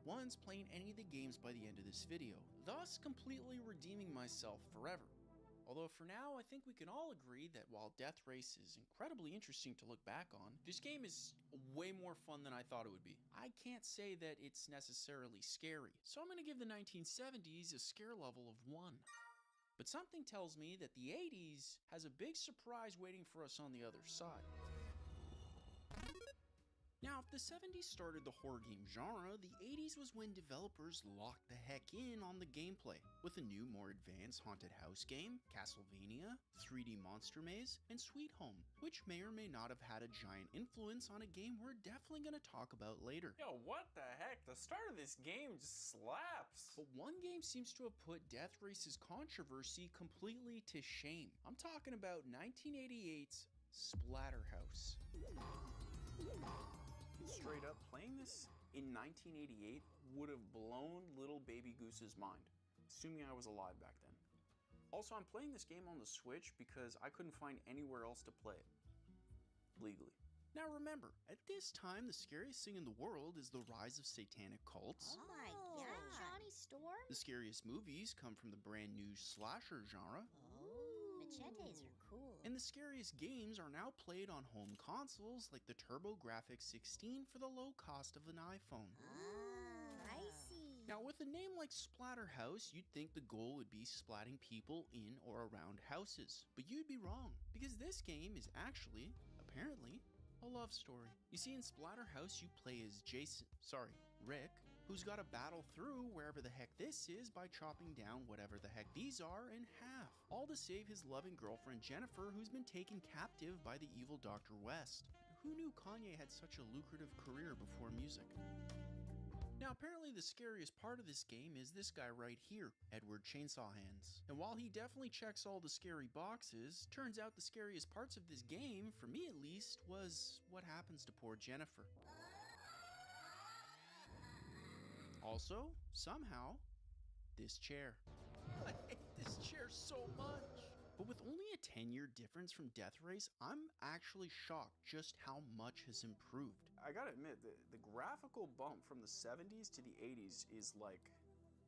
once playing any of the games by the end of this video, thus completely redeeming myself forever. Although for now, I think we can all agree that while Death Race is incredibly interesting to look back on, this game is way more fun than I thought it would be. I can't say that it's necessarily scary, so I'm going to give the 1970s a scare level of 1. But something tells me that the 80s has a big surprise waiting for us on the other side. Now, if the 70s started the horror game genre, the 80s was when developers locked the heck in on the gameplay, with a new, more advanced haunted house game, Castlevania, 3D Monster Maze, and Sweet Home, which may or may not have had a giant influence on a game we're definitely going to talk about later. Yo, what the heck? The start of this game just slaps. But one game seems to have put Death Race's controversy completely to shame. I'm talking about 1988's Splatterhouse. Straight up, playing this in 1988 would have blown little baby Goose's mind, assuming I was alive back then. Also, I'm playing this game on the Switch because I couldn't find anywhere else to play it legally. Now remember, at this time, the scariest thing in the world is the rise of satanic cults. Oh my god, Johnny Storm? The scariest movies come from the brand new slasher genre. Machetes are cool. And the scariest games are now played on home consoles like the TurboGrafx 16 for the low cost of an iPhone. I see. Now with a name like Splatterhouse, you'd think the goal would be splatting people in or around houses. But you'd be wrong, because this game is actually, apparently, a love story. You see, in Splatterhouse, you play as Rick, who's got to battle through wherever the heck this is by chopping down whatever the heck these are in half, all to save his loving girlfriend Jennifer, who's been taken captive by the evil Dr. West. Who knew Kanye had such a lucrative career before music? Now, apparently the scariest part of this game is this guy right here, Edward Chainsaw Hands. And while he definitely checks all the scary boxes, turns out the scariest parts of this game, for me at least, was what happens to poor Jennifer. Also, somehow, this chair. I hate this chair so much. But with only a 10-year difference from Death Race, I'm actually shocked just how much has improved. I gotta admit, the graphical bump from the 70s to the 80s is like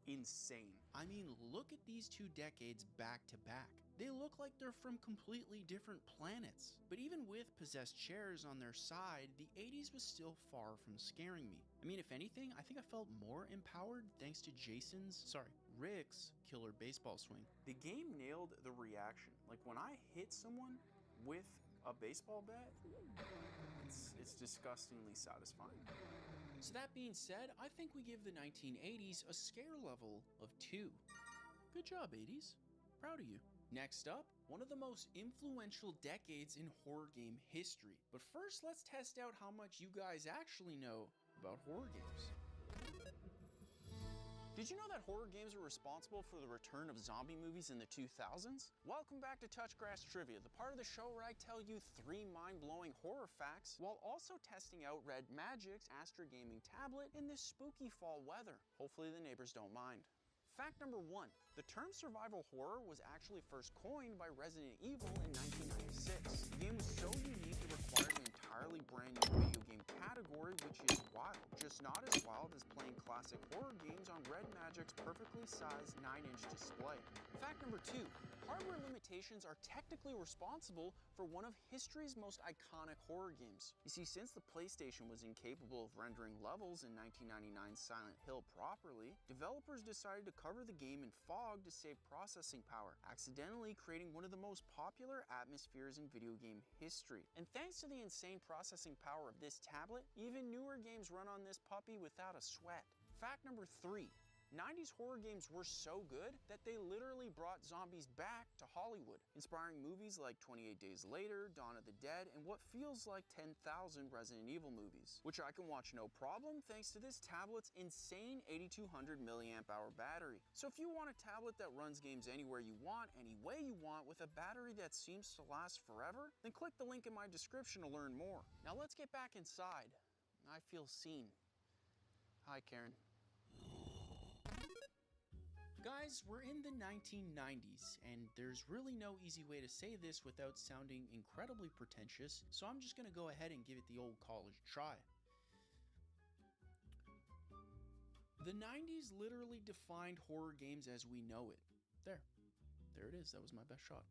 insane. I mean, look at these 2 decades back to back. They look like they're from completely different planets. But even with possessed chairs on their side, the 80s was still far from scaring me. I mean, if anything, I think I felt more empowered thanks to Rick's killer baseball swing. The game nailed the reaction. Like when I hit someone with a baseball bat, it's disgustingly satisfying. So that being said, I think we give the 1980s a scare level of 2. Good job, 80s. Proud of you. Next up, one of the most influential decades in horror game history. But first, let's test out how much you guys actually know about horror games. Did you know that horror games are responsible for the return of zombie movies in the 2000s? Welcome back to Touchgrass Trivia, the part of the show where I tell you 3 mind-blowing horror facts while also testing out Red Magic's Astra Gaming tablet in this spooky fall weather. Hopefully the neighbors don't mind. Fact number 1, the term survival horror was actually first coined by Resident Evil in 1996. The game was so unique it required an entirely brand new video game category, which is wild. Just not as wild as playing classic horror games on Red Magic's perfectly sized 9-inch display. Fact number 2, hardware limitations are technically responsible for one of history's most iconic horror games. You see, since the PlayStation was incapable of rendering levels in 1999's Silent Hill properly, developers decided to cover the game in fog to save processing power, accidentally creating one of the most popular atmospheres in video game history. And thanks to the insane processing power of this tablet, even newer games run on this puppy without a sweat. Fact number 3, 90s horror games were so good that they literally brought zombies back to Hollywood, inspiring movies like 28 Days Later, Dawn of the Dead, and what feels like 10,000 Resident Evil movies, which I can watch no problem thanks to this tablet's insane 8200 milliamp hour battery. So if you want a tablet that runs games anywhere you want, any way you want, with a battery that seems to last forever, then click the link in my description to learn more. Now let's get back inside. I feel seen. Hi, Karen. Guys, we're in the 1990s, and there's really no easy way to say this without sounding incredibly pretentious, so I'm just gonna go ahead and give it the old college try. The 90s literally defined horror games as we know it. There it is. That was my best shot.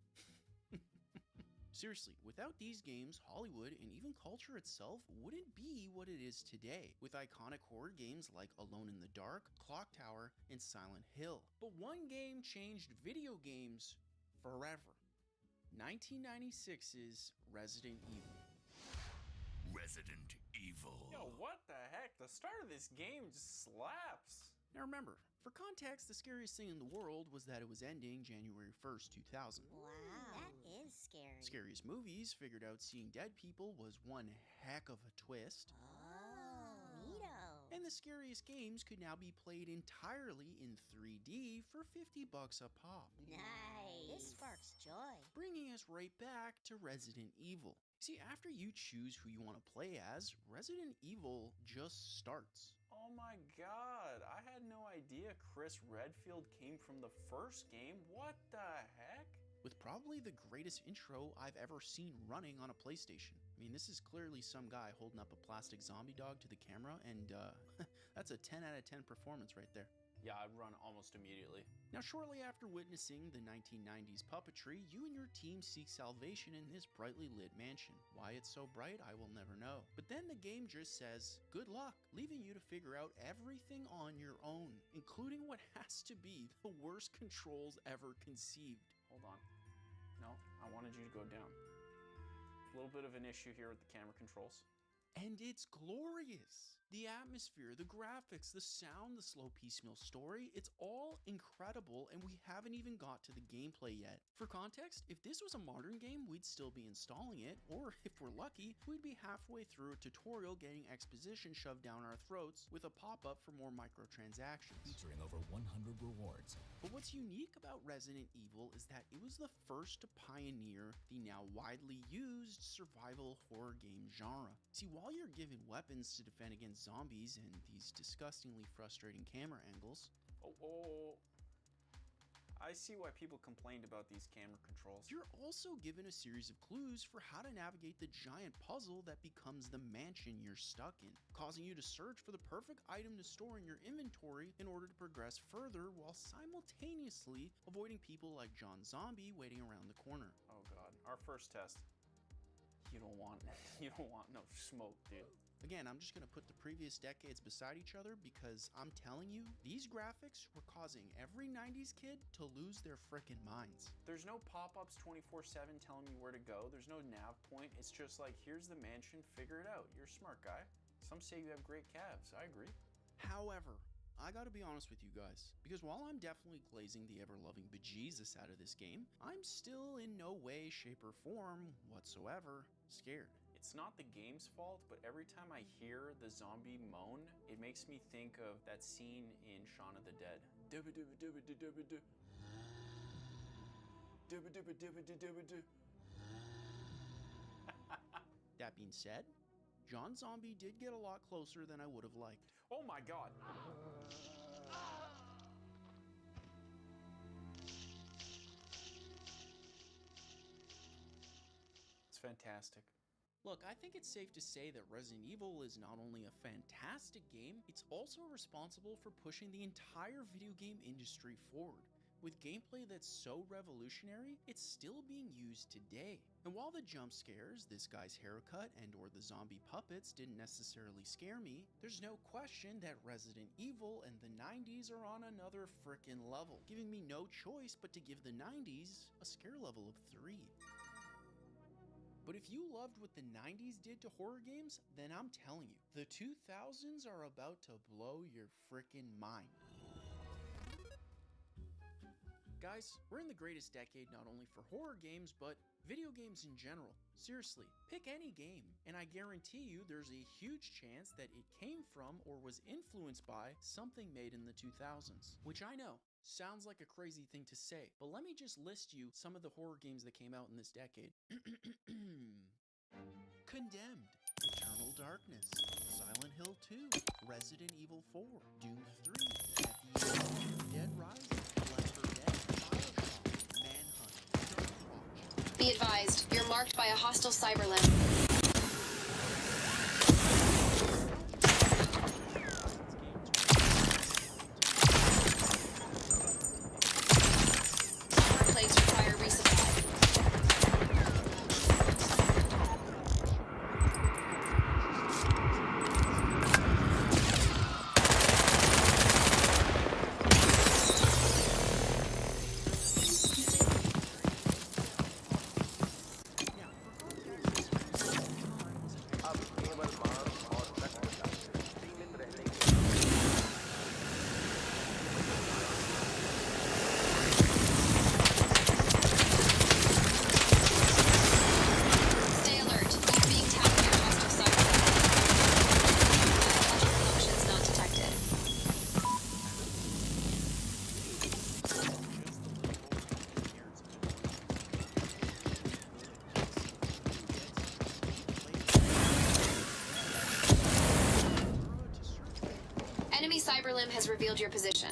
Seriously, without these games, Hollywood and even culture itself wouldn't be what it is today, with iconic horror games like Alone in the Dark, Clock Tower, and Silent Hill. But one game changed video games forever. 1996's Resident Evil. Resident Evil. Yo, what the heck? The start of this game just slaps. Now remember, for context, the scariest thing in the world was that it was ending January 1st, 2000. Wow. That is scary. Scariest movies figured out seeing dead people was one heck of a twist. Oh, neato. And the scariest games could now be played entirely in 3D for $50 a pop. Nice. This sparks joy. Bringing us right back to Resident Evil. See, after you choose who you want to play as, Resident Evil just starts. Oh my god, I had no idea Chris Redfield came from the first game. What the heck? With probably the greatest intro I've ever seen running on a PlayStation. I mean, this is clearly some guy holding up a plastic zombie dog to the camera, and that's a 10 out of 10 performance right there. Yeah, I'd run almost immediately. Now, shortly after witnessing the 1990s puppetry, you and your team seek salvation in this brightly lit mansion. Why it's so bright, I will never know. But then the game just says, good luck, leaving you to figure out everything on your own, including what has to be the worst controls ever conceived. Hold on. No, I wanted you to go down. A little bit of an issue here with the camera controls. And it's glorious. The atmosphere, the graphics, the sound, the slow piecemeal story, it's all incredible, and we haven't even got to the gameplay yet. For context, if this was a modern game, we'd still be installing it, or if we're lucky, we'd be halfway through a tutorial getting exposition shoved down our throats with a pop-up for more microtransactions. Featuring over 100 rewards. But what's unique about Resident Evil is that it was the first to pioneer the now widely used survival horror game genre. See, while you're given weapons to defend against zombies and these disgustingly frustrating camera angles. I see why people complained about these camera controls. You're also given a series of clues for how to navigate the giant puzzle that becomes the mansion you're stuck in, causing you to search for the perfect item to store in your inventory in order to progress further while simultaneously avoiding people like John Zombie waiting around the corner. Oh god, our first test. You don't want no smoke, dude. Again, I'm just going to put the previous decades beside each other because I'm telling you, these graphics were causing every 90s kid to lose their frickin' minds. There's no pop-ups 24/7 telling me where to go. There's no nav point. It's just like, here's the mansion, figure it out. You're a smart guy. Some say you have great calves. I agree. However, I gotta be honest with you guys, because while I'm definitely glazing the ever-loving bejesus out of this game, I'm still in no way, shape, or form whatsoever scared. It's not the game's fault, but every time I hear the zombie moan, it makes me think of that scene in Shaun of the Dead. That being said, John Zombie did get a lot closer than I would have liked. Oh my god! It's fantastic. Look, I think it's safe to say that Resident Evil is not only a fantastic game, it's also responsible for pushing the entire video game industry forward. With gameplay that's so revolutionary, it's still being used today. And while the jump scares, this guy's haircut, and or the zombie puppets didn't necessarily scare me, there's no question that Resident Evil and the 90s are on another frickin' level, giving me no choice but to give the 90s a scare level of 3. But if you loved what the 90s did to horror games, then I'm telling you, the 2000s are about to blow your frickin' mind. Guys, we're in the greatest decade not only for horror games, but video games in general. Seriously, pick any game, and I guarantee you there's a huge chance that it came from or was influenced by something made in the 2000s. Which I know, sounds like a crazy thing to say, but let me just list you some of the horror games that came out in this decade. Condemned, Eternal Darkness, Silent Hill 2, Resident Evil 4, Doom 3, FES, Dead Rising, Left 4 Dead, Bioshock, Manhunt, Dark Watch. Be advised, you're marked by a hostile cyberlimb. Cyberlimb has revealed your position.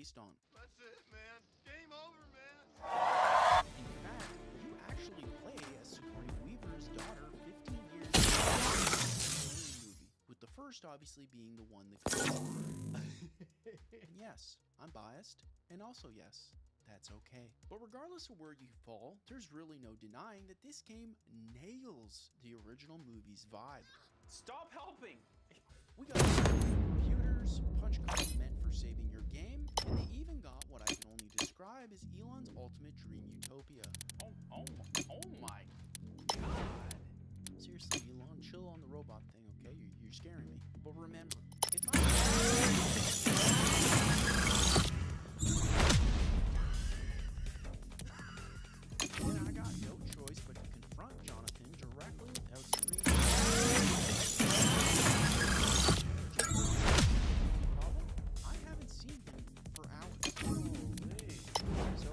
based on. That's it, man. Game over, man. In fact, you actually play as Sigourney Weaver's daughter 15 years into the movie, with the first obviously being the one that And yes, I'm biased, and also yes, that's okay. But regardless of where you fall, there's really no denying that this game nails the original movie's vibe. Stop helping! We got computers, punch cards meant for saving your game, and they even got what I can only describe as Elon's ultimate dream utopia. Oh my God! Seriously, Elon, chill on the robot thing, okay? You're scaring me. But remember, if then I got no choice but to confront Jonathan directly without screaming. Problem? I haven't seen him for hours. So,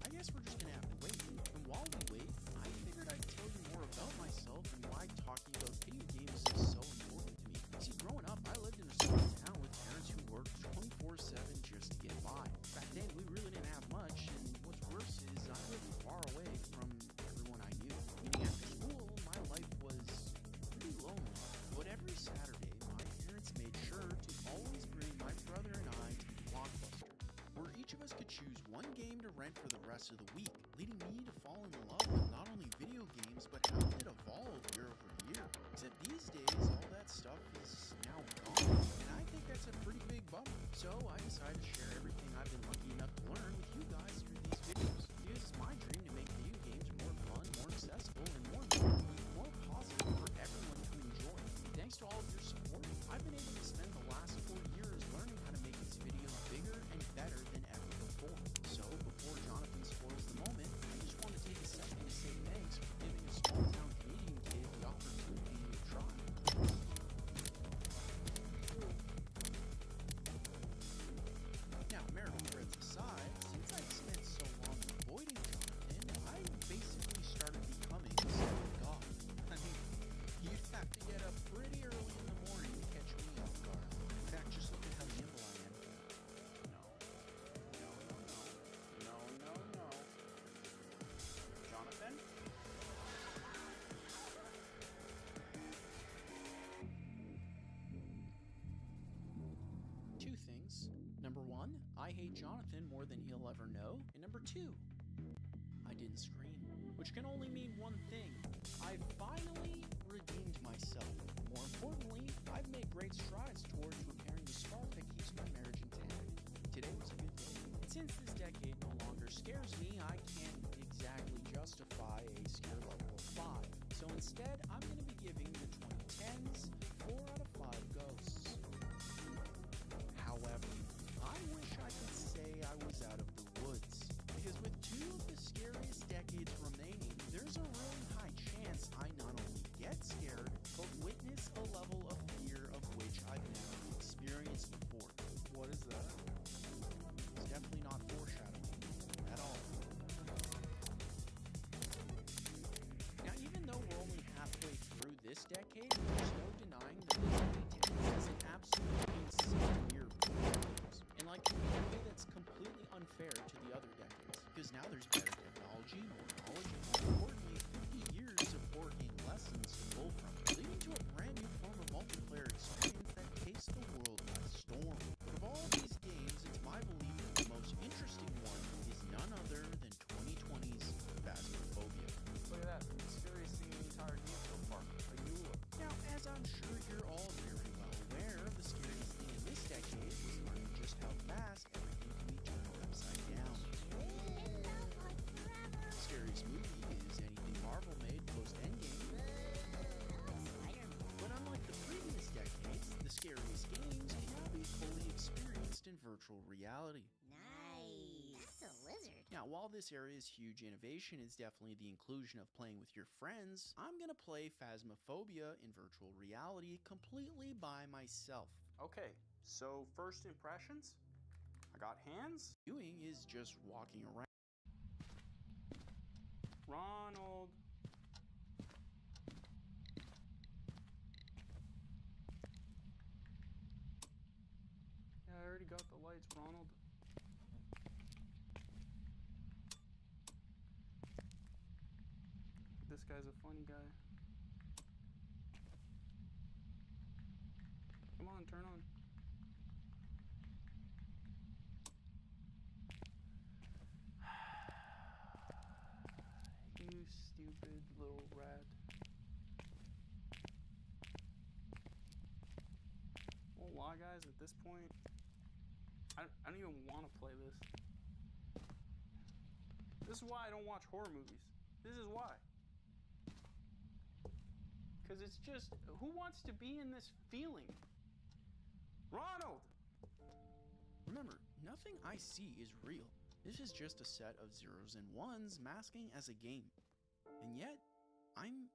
I guess we're just gonna have to wait. And while we wait, I figured I'd tell you more about myself and why talking about video games is so important to me. See, growing up, I lived in a small town with parents who worked 24/7 just to get by. Back then, we really didn't have much, and what's worse is I lived far away from everyone I knew. Meaning after school, my life was pretty lonely. But every Saturday, my parents made sure to always bring my brother and I to Blockbuster, where each of us could choose one game to rent for the rest of the week, leading me to fall in love with not only video games, but how it evolved year over year. Except these days, all that stuff is now gone, and I think that's a pretty big bummer. So I decided to share everything I've been lucky enough to learn with you guys through these videos. Because it's my dream to make video games more fun, more accessible, and more importantly, more positive for everyone to enjoy. And thanks to all of your support, I've been able to spend the last 4 years learning how to make these videos bigger and better than ever before. So before Jonathan spoils the moment, I just want to take a second to say thanks for giving a small town Canadian kid the opportunity to try. Now, marital threads aside, since I've spent so long avoiding Jonathan, I basically started becoming a second god. I mean, you'd have to get up pretty early in the morning to catch me off guard. In fact, just look at how nimble I am. No. Jonathan? Two things. Number one, I hate Jonathan more than he'll ever know. And number two, I didn't scream. Which can only mean one thing. I've finally redeemed myself. More importantly, I've made great strides towards repairing the spark that keeps my marriage intact. Today was a good day. And since this decade no longer scares me, I can't exactly justify a scare level of 5. So instead, I'm going to be giving the 2010s 4 out of 5 ghosts. However, I wish I could say I was out of the woods, because with 2 of the scariest decades remaining, there's a really high chance I not only get scared, but witness a level of fear of which I've never experienced before. What is that? It's definitely not foreshadowing at all. Now, even though we're only halfway through this decade, there's no denying that the 2010s is an absolutely insane year for video games. And like in a way that's completely unfair to the other decades. Because now there's better technology, more knowledge, and more importantly, 50 years of board game lessons to pull from, leading to a brand new form of multiplayer experience that takes the world by storm. But of all these games, it's my belief that the most interesting one is none other than 2020's Phasmophobia. Look at that. Scariest thing in the entire game so far. A Eula. Now, as I'm sure you're all very well aware, the scariest thing in this decade was learning just how fast everything can be turned upside down. The scariest movie is anything Marvel made post-Endgame. But unlike the previous decades, the scariest games can now be fully experienced in virtual reality. Nice. That's a lizard. Now, while this area's huge innovation is definitely the inclusion of playing with your friends, I'm gonna play Phasmophobia in virtual reality completely by myself. Okay, so first impressions? I got hands? Doing is just walking around. Ronald. Yeah, I already got the lights, Ronald. this guy's a funny guy. Come on, turn on. You stupid little rat. Won't lie, guys, at this point, I don't even want to play this. This is why I don't watch horror movies. This is why. Because it's just, who wants to be in this feeling? Ronald! Remember, nothing I see is real. This is just a set of zeros and ones masking as a game. And yet, I'm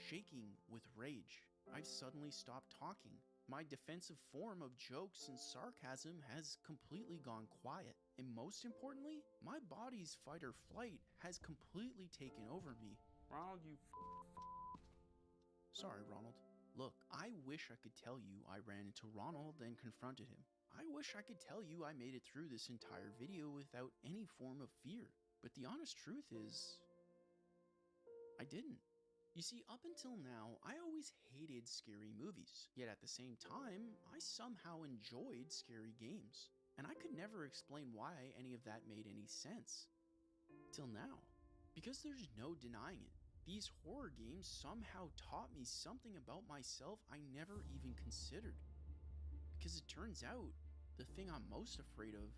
shaking with rage. I've suddenly stopped talking. My defensive form of jokes and sarcasm has completely gone quiet. And most importantly, my body's fight or flight has completely taken over me. Ronald, you Sorry, Ronald. Look, I wish I could tell you I ran into Ronald and confronted him. I wish I could tell you I made it through this entire video without any form of fear. But the honest truth is, I didn't. You see, up until now, I always hated scary movies. Yet at the same time, I somehow enjoyed scary games. And I could never explain why any of that made any sense. Till now. Because there's no denying it. These horror games somehow taught me something about myself I never even considered. Because it turns out, the thing I'm most afraid of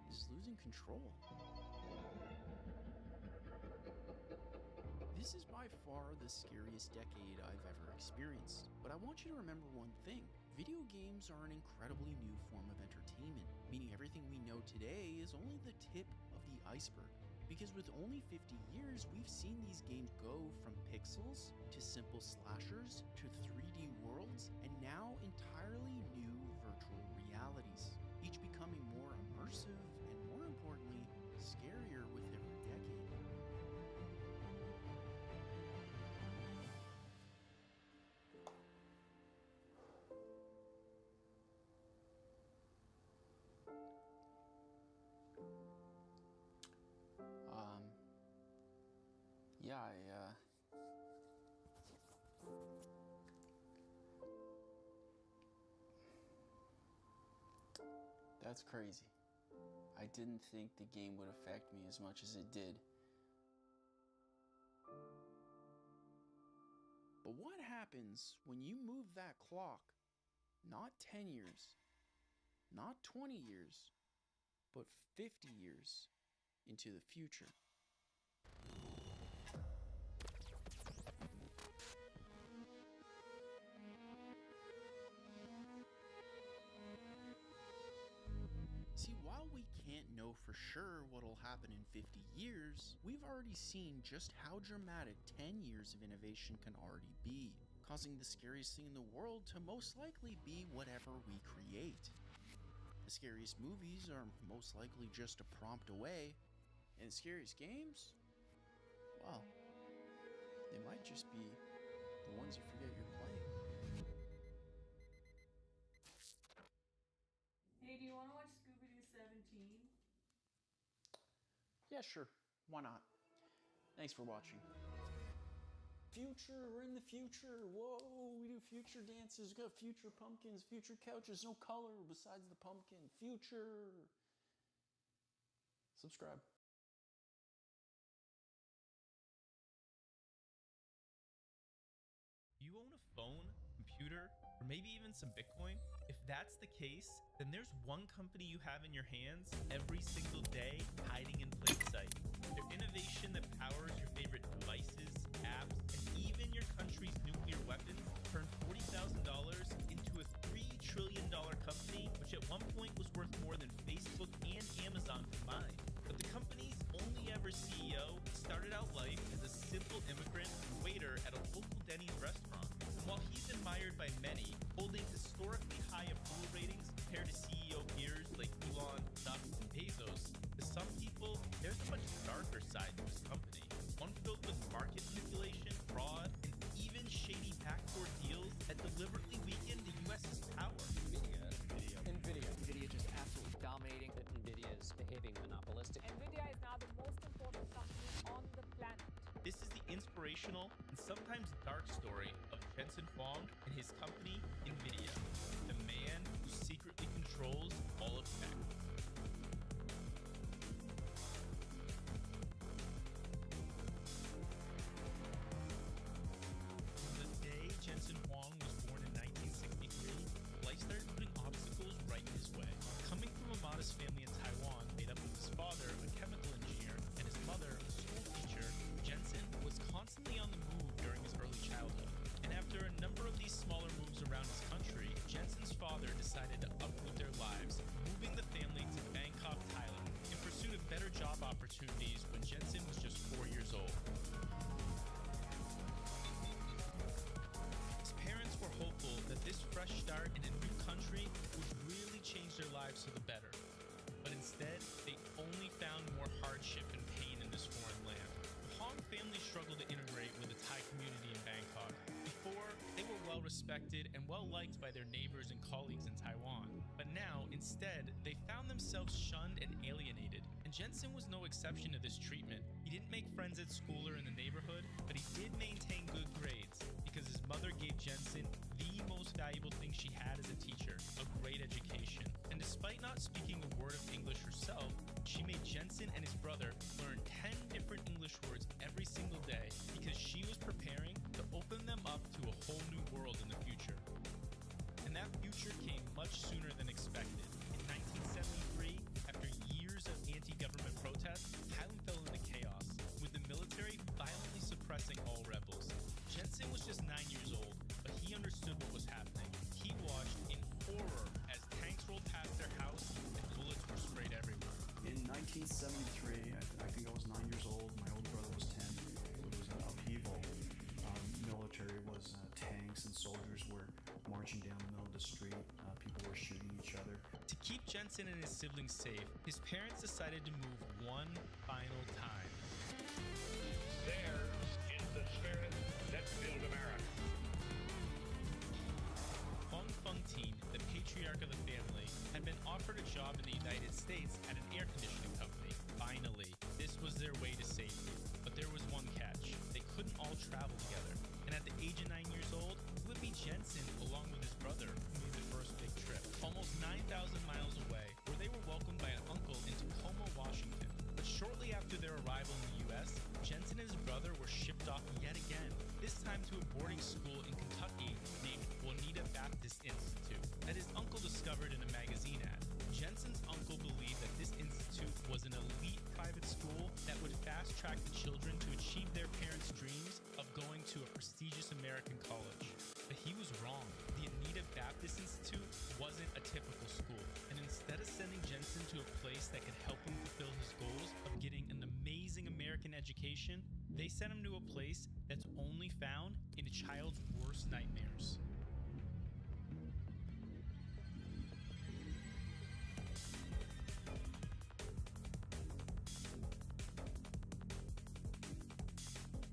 is losing control. This is by far the scariest decade I've ever experienced, but I want you to remember one thing. Video games are an incredibly new form of entertainment, meaning everything we know today is only the tip of the iceberg. Because with only 50 years, we've seen these games go from pixels to simple slashers to 3D worlds, and now entirely new virtual realities, each becoming more immersive and, more importantly, scarier with every decade. Yeah, That's crazy. I didn't think the game would affect me as much as it did. But what happens when you move that clock not 10 years, not 20 years, but 50 years into the future? See, while we can't know for sure what'll happen in 50 years, we've already seen just how dramatic 10 years of innovation can already be, causing the scariest thing in the world to most likely be whatever we create. The scariest movies are most likely just a prompt away, and the scariest games, well, they might just be the ones you forget you're playing. Hey, do you want to watch Scooby-Doo 17? Yeah, sure. Why not? Thanks for watching. Future, we're in the future. Whoa, we do future dances. We got future pumpkins, future couches, no color besides the pumpkin. Future. Subscribe. You own a phone, computer, or maybe even some Bitcoin? If that's the case, then there's one company you have in your hands every single day, hiding in plain sight. Their innovation that powers your favorite devices, apps, and even your country's nuclear weapons turned $40,000 into a $3 trillion company, which at one point was worth more than Facebook and Amazon combined. But the company's only ever CEO started out life as a simple immigrant waiter at a local Denny's restaurant. And while he's admired by many, holding historically high approval ratings compared to CEO peers like Elon, Musk, and Bezos, to some people, there's a much darker side to his company. One filled with market manipulation, fraud, and even shady backdoor deals that deliberately weaken inspirational and sometimes dark story of Jensen Huang and his company, NVIDIA, the man who secretly controls all of tech. The day Jensen Huang was born in 1963, life started putting obstacles right in his way. Coming from a modest family in Taiwan made up of his father, a chemical engineer, and his mother, a school teacher, Jensen was constantly on the move during his early childhood. And after a number of these smaller moves around his country, Jensen's father decided to uproot their lives, moving the family to Bangkok, Thailand, in pursuit of better job opportunities when Jensen was just 4 years old. His parents were hopeful that this fresh start in a new country would really change their lives for the better. But instead, they only found more hardship and pain in this foreign land. The Hong family struggled to integrate with the Thai community in Bangkok. Before, they were well respected and well liked by their neighbors and colleagues in Taiwan. But now, instead, they found themselves shunned and alienated. And Jensen was no exception to this treatment. He didn't make friends at school or in the neighborhood, but he did maintain good grades because his mother gave Jensen the most valuable thing she had as a teacher, a great education. And despite not speaking a word of English herself, she made Jensen and his brother learn 10 different English words every single day because she was preparing to open them up to a whole new world in the future. And that future came much sooner than expected. In 1973, after years of anti-government protests, Thailand fell into chaos, with the military violently suppressing all rebels. Jensen was just 9 years old, but he understood what was happening. He watched in horror as tanks rolled past their house and bullets were sprayed everywhere. In 1973, I think I was 9 years old, my older brother was 10. It was an upheaval. Military was tanks and soldiers were marching down the middle of the street. People were shooting each other. To keep Jensen and his siblings safe, his parents decided to move one final time. Theirs is the spirit that built America. Fung Fung-Teen, the patriarch of the family, had been offered a job in the United States at an air conditioning company. Finally, this was their way to safety. But there was one catch. They couldn't all travel together. And at the age of 9 years old, it would be Jensen, along with his brother, who made the first big trip. Almost 9,000 miles away, where they were welcomed by an uncle in Tacoma, Washington. But shortly after their arrival in the U.S., Jensen and his brother were shipped off yet again, this time to a boarding school in Kentucky named Oneida Baptist Institute, that his uncle discovered in a magazine ad. Jensen's uncle believed that this institute was an elite private school that would fast-track the children to achieve their parents' dreams of going to a prestigious American college. But he was wrong. The Oneida Baptist Institute wasn't a typical school, and instead of sending Jensen to a place that could help him fulfill his goals of getting an amazing American education, they sent him to a place that's only found in a child's worst nightmares.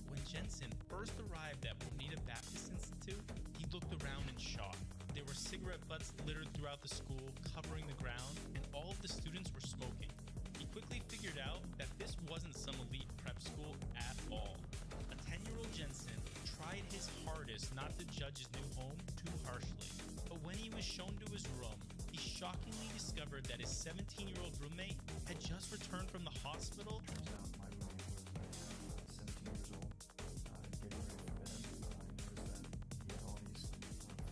When Jensen first arrived at Oneida Baptist Institute, he looked around in shock. There were cigarette butts littered throughout the school, covering the ground, and all of the students were smoking. He quickly figured out that this wasn't some elite prep school at all. A 10-year-old Jensen tried his hardest not to judge his new home too harshly. But when he was shown to his room, he shockingly discovered that his 17-year-old roommate had just returned from the hospital. Turns out my roommate was 17 years old, getting ready for bed. I noticed that he had all these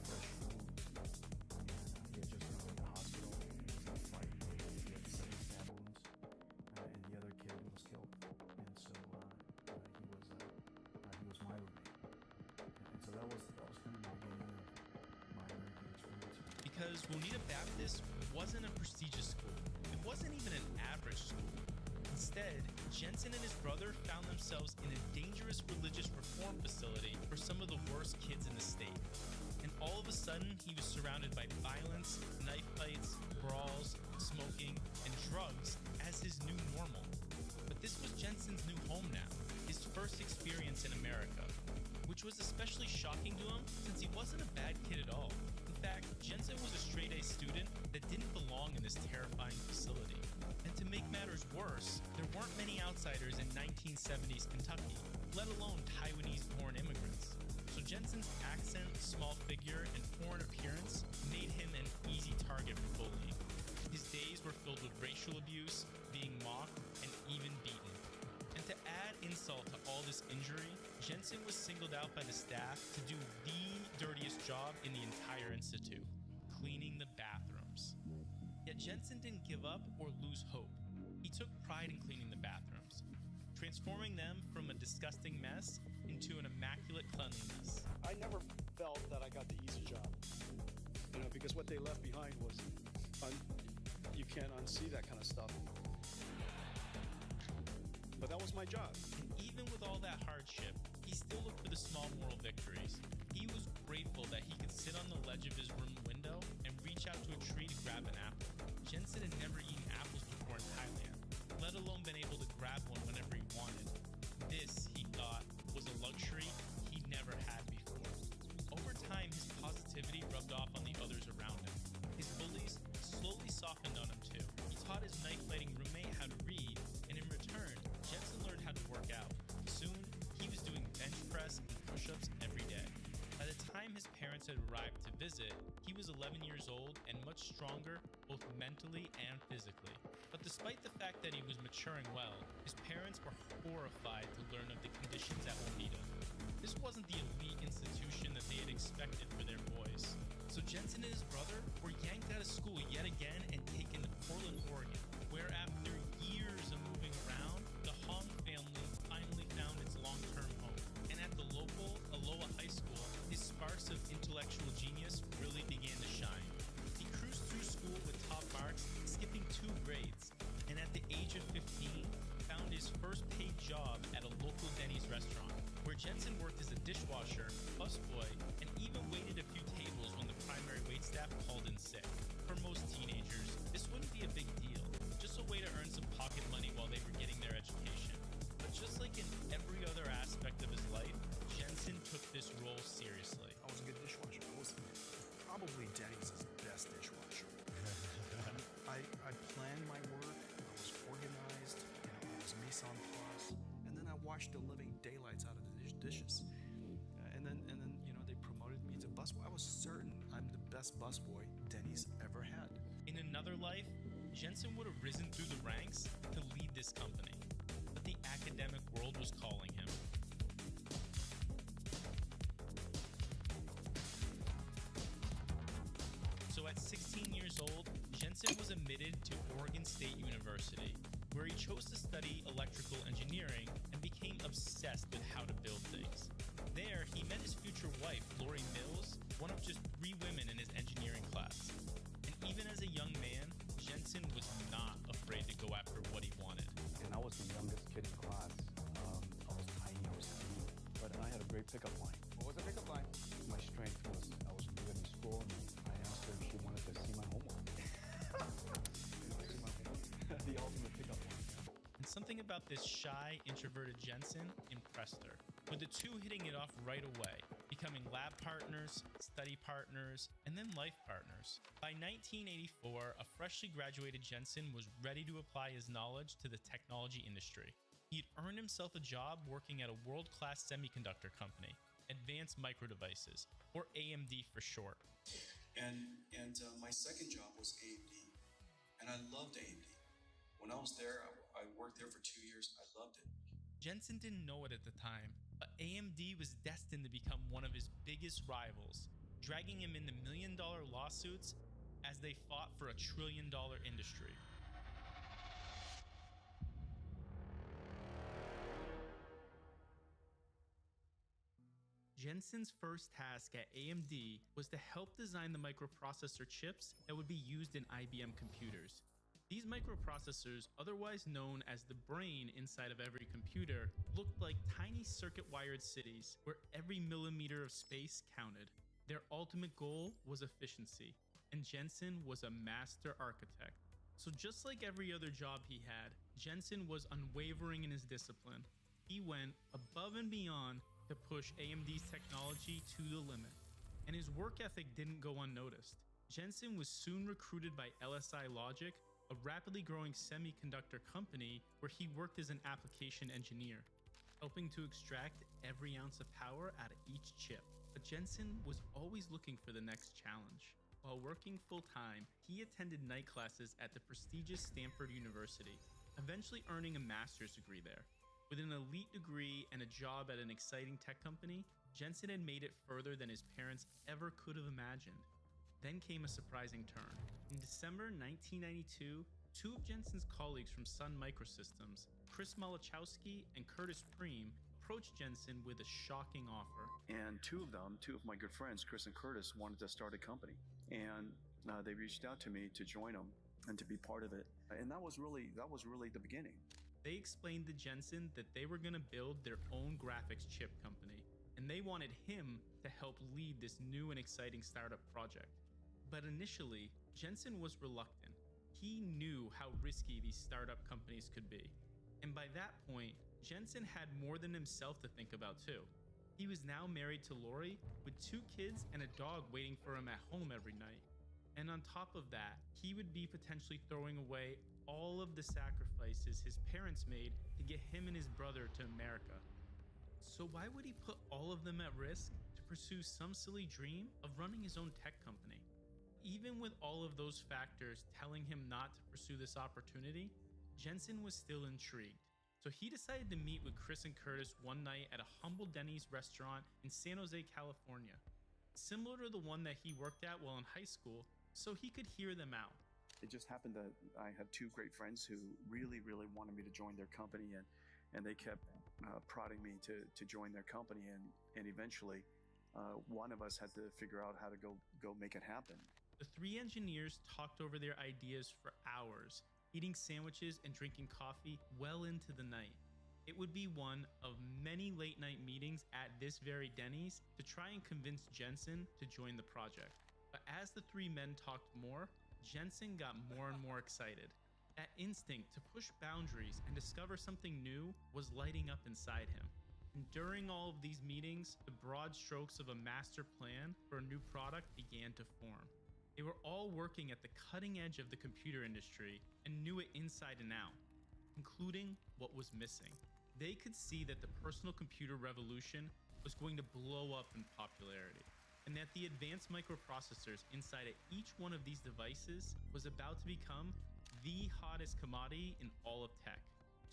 fresh wounds, and he had just gone to the hospital. He was in a fight. He had 7 stab wounds, and the other kid was killed. And so he was my roommate. And so that was kind of the beginning of my American experience. Because Oneida Baptist wasn't a prestigious school. It wasn't even an average school. Instead, Jensen and his brother found themselves in a dangerous religious reform facility for some of the worst kids in the state. And all of a sudden, he was surrounded by violence, knife fights, brawls, smoking, and drugs as his new normal. But this was Jensen's new home now, his first experience in America, which was especially shocking to him since he wasn't a bad kid at all. In fact, Jensen was a straight-A student that didn't belong in this terrifying facility. And to make matters worse, there weren't many outsiders in 1970s Kentucky, let alone Taiwanese-born immigrants. So Jensen's accent, small figure, and foreign appearance made him an easy target for bullying. His days were filled with racial abuse, being mocked, and even beaten. And to add insult to all this injury, Jensen was singled out by the staff to do the dirtiest job in the entire institute, cleaning the bathrooms. Yet Jensen didn't give up or lose hope. He took pride in cleaning the bathrooms, transforming them from a disgusting mess into an immaculate cleanliness. I never felt that I got the easy job, because what they left behind was, you can't unsee that kind of stuff. But that was my job. And even with all that hardship, he still looked for the small moral victories. He was grateful that he could sit on the ledge of his room window and reach out to a tree to grab an apple. Jensen had never eaten apples before in Thailand, let alone been able to grab one whenever he wanted. This, he thought, was a luxury he'd never had before. Over time, his positivity rubbed off on the others around him. His bullies slowly softened on him too. He taught his knife-fighting roommate how to read, and in return, Jensen learned how to work out. Soon, he was doing bench press and push-ups every day. By the time his parents had arrived to visit, he was 11 years old and much stronger, both mentally and physically. But despite the fact that he was maturing well, his parents were horrified to learn of the conditions at Oneida. This wasn't the elite institution that they had expected for their boys. So Jensen and his brother were yanked out of school yet again and taken to Portland, Oregon, where after years of moving around, the Hong family finally found its long-term home. And at the local Aloha High School, his sparks of intellectual genius really began to shine. He cruised through school with top marks, skipping 2 grades, and at the age of 15, found his first paid job at a local Denny's restaurant, where Jensen worked as a dishwasher, busboy, and even waited a few tables when the primary waitstaff called in sick. For most teenagers, this wouldn't be a big deal, just a way to earn some pocket money while they were getting their education. But just like in every other aspect of his life, Jensen took this role seriously. I was a good dishwasher. I was probably Denny's best dishwasher. I planned my work. I was organized. I was mise en place, and then I washed the living daylights out of the dishes. And then they promoted me to busboy. I was certain I'm the best busboy Denny's ever had. In another life, Jensen would have risen through the ranks to lead this company, but the academic world was calling him. So at 16 years old, Jensen was admitted to Oregon State University, where he chose to study electrical engineering and became obsessed with how to build things. There, he met his future wife, Lori Mills, one of just 3 women in his engineering class. And even as a young man, Jensen was not afraid to go after what he wanted. And I was the youngest kid in class. I was tiny, I was skinny, but I had a great pickup line. What was the pickup line? My strength was I was good in school, and I asked her if she wanted to see my homework. The ultimate pickup line. And something about this shy, introverted Jensen impressed her, with the two hitting it off right away, becoming lab partners, study partners, and then life partners. By 1984, a freshly graduated Jensen was ready to apply his knowledge to the technology industry. He'd earned himself a job working at a world-class semiconductor company, Advanced Micro Devices, or AMD for short. And my second job was AMD, and I loved AMD. When I was there, I worked there for 2 years. I loved it. Jensen didn't know it at the time, but AMD was destined to become one of his biggest rivals, dragging him into million-dollar lawsuits as they fought for a trillion-dollar industry. Jensen's first task at AMD was to help design the microprocessor chips that would be used in IBM computers. These microprocessors, otherwise known as the brain inside of every computer, looked like tiny circuit-wired cities where every millimeter of space counted. Their ultimate goal was efficiency, and Jensen was a master architect. So just like every other job he had, Jensen was unwavering in his discipline. He went above and beyond to push AMD's technology to the limit, and his work ethic didn't go unnoticed. Jensen was soon recruited by LSI Logic a rapidly growing semiconductor company where he worked as an application engineer, helping to extract every ounce of power out of each chip. But Jensen was always looking for the next challenge. While working full-time, he attended night classes at the prestigious Stanford University, eventually earning a master's degree there. With an elite degree and a job at an exciting tech company, Jensen had made it further than his parents ever could have imagined. Then came a surprising turn. In December 1992, two of Jensen's colleagues from Sun Microsystems, Chris Malachowski and Curtis Preem, approached Jensen with a shocking offer. And two of my good friends, Chris and Curtis, wanted to start a company. And they reached out to me to join them and to be part of it. And that was really the beginning. They explained to Jensen that they were going to build their own graphics chip company, and they wanted him to help lead this new and exciting startup project. But initially, Jensen was reluctant. He knew how risky these startup companies could be. And by that point, Jensen had more than himself to think about too. He was now married to Lori with 2 kids and a dog waiting for him at home every night. And on top of that, he would be potentially throwing away all of the sacrifices his parents made to get him and his brother to America. So why would he put all of them at risk to pursue some silly dream of running his own tech company? Even with all of those factors telling him not to pursue this opportunity, Jensen was still intrigued. So he decided to meet with Chris and Curtis one night at a humble Denny's restaurant in San Jose, California, similar to the one that he worked at while in high school, so he could hear them out. It just happened that I have 2 great friends who really wanted me to join their company, and they kept prodding me to join their company, and eventually one of us had to figure out how to go make it happen. The 3 engineers talked over their ideas for hours, eating sandwiches and drinking coffee well into the night. It would be one of many late night meetings at this very Denny's to try and convince Jensen to join the project. But as the 3 men talked more, Jensen got more and more excited. That instinct to push boundaries and discover something new was lighting up inside him. And during all of these meetings, the broad strokes of a master plan for a new product began to form. They were all working at the cutting edge of the computer industry and knew it inside and out, including what was missing. They could see that the personal computer revolution was going to blow up in popularity, and that the advanced microprocessors inside of each one of these devices was about to become the hottest commodity in all of tech.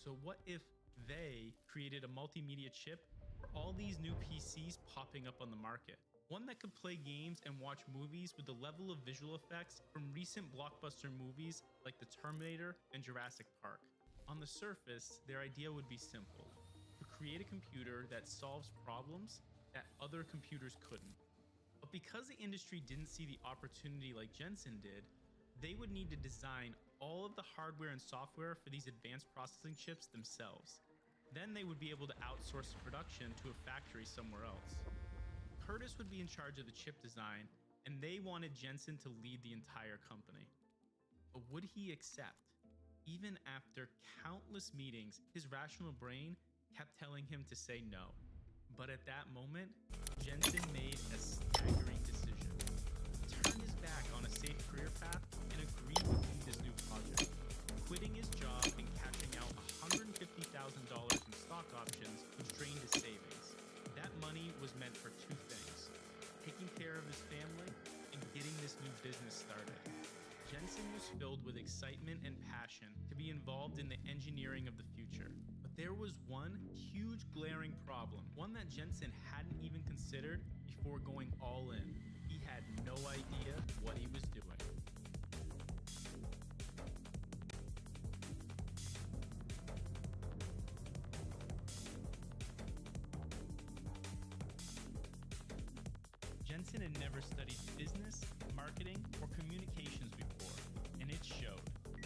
So what if they created a multimedia chip for all these new PCs popping up on the market? One that could play games and watch movies with the level of visual effects from recent blockbuster movies like The Terminator and Jurassic Park. On the surface, their idea would be simple: to create a computer that solves problems that other computers couldn't. But because the industry didn't see the opportunity like Jensen did, they would need to design all of the hardware and software for these advanced processing chips themselves. Then they would be able to outsource the production to a factory somewhere else. Curtis would be in charge of the chip design, and they wanted Jensen to lead the entire company. But would he accept? Even after countless meetings, his rational brain kept telling him to say no. But at that moment, Jensen made a staggering decision. He turned his back on a safe career path and agreed to lead this new project, quitting his job and cashing out $150,000 in stock options, which drained his savings. That money was meant for 2 things: taking care of his family and getting this new business started. Jensen was filled with excitement and passion to be involved in the engineering of the future. But there was one huge glaring problem, one that Jensen hadn't even considered before going all in. He had no idea what he was doing. Jensen had never studied business, marketing, or communications before, and it showed.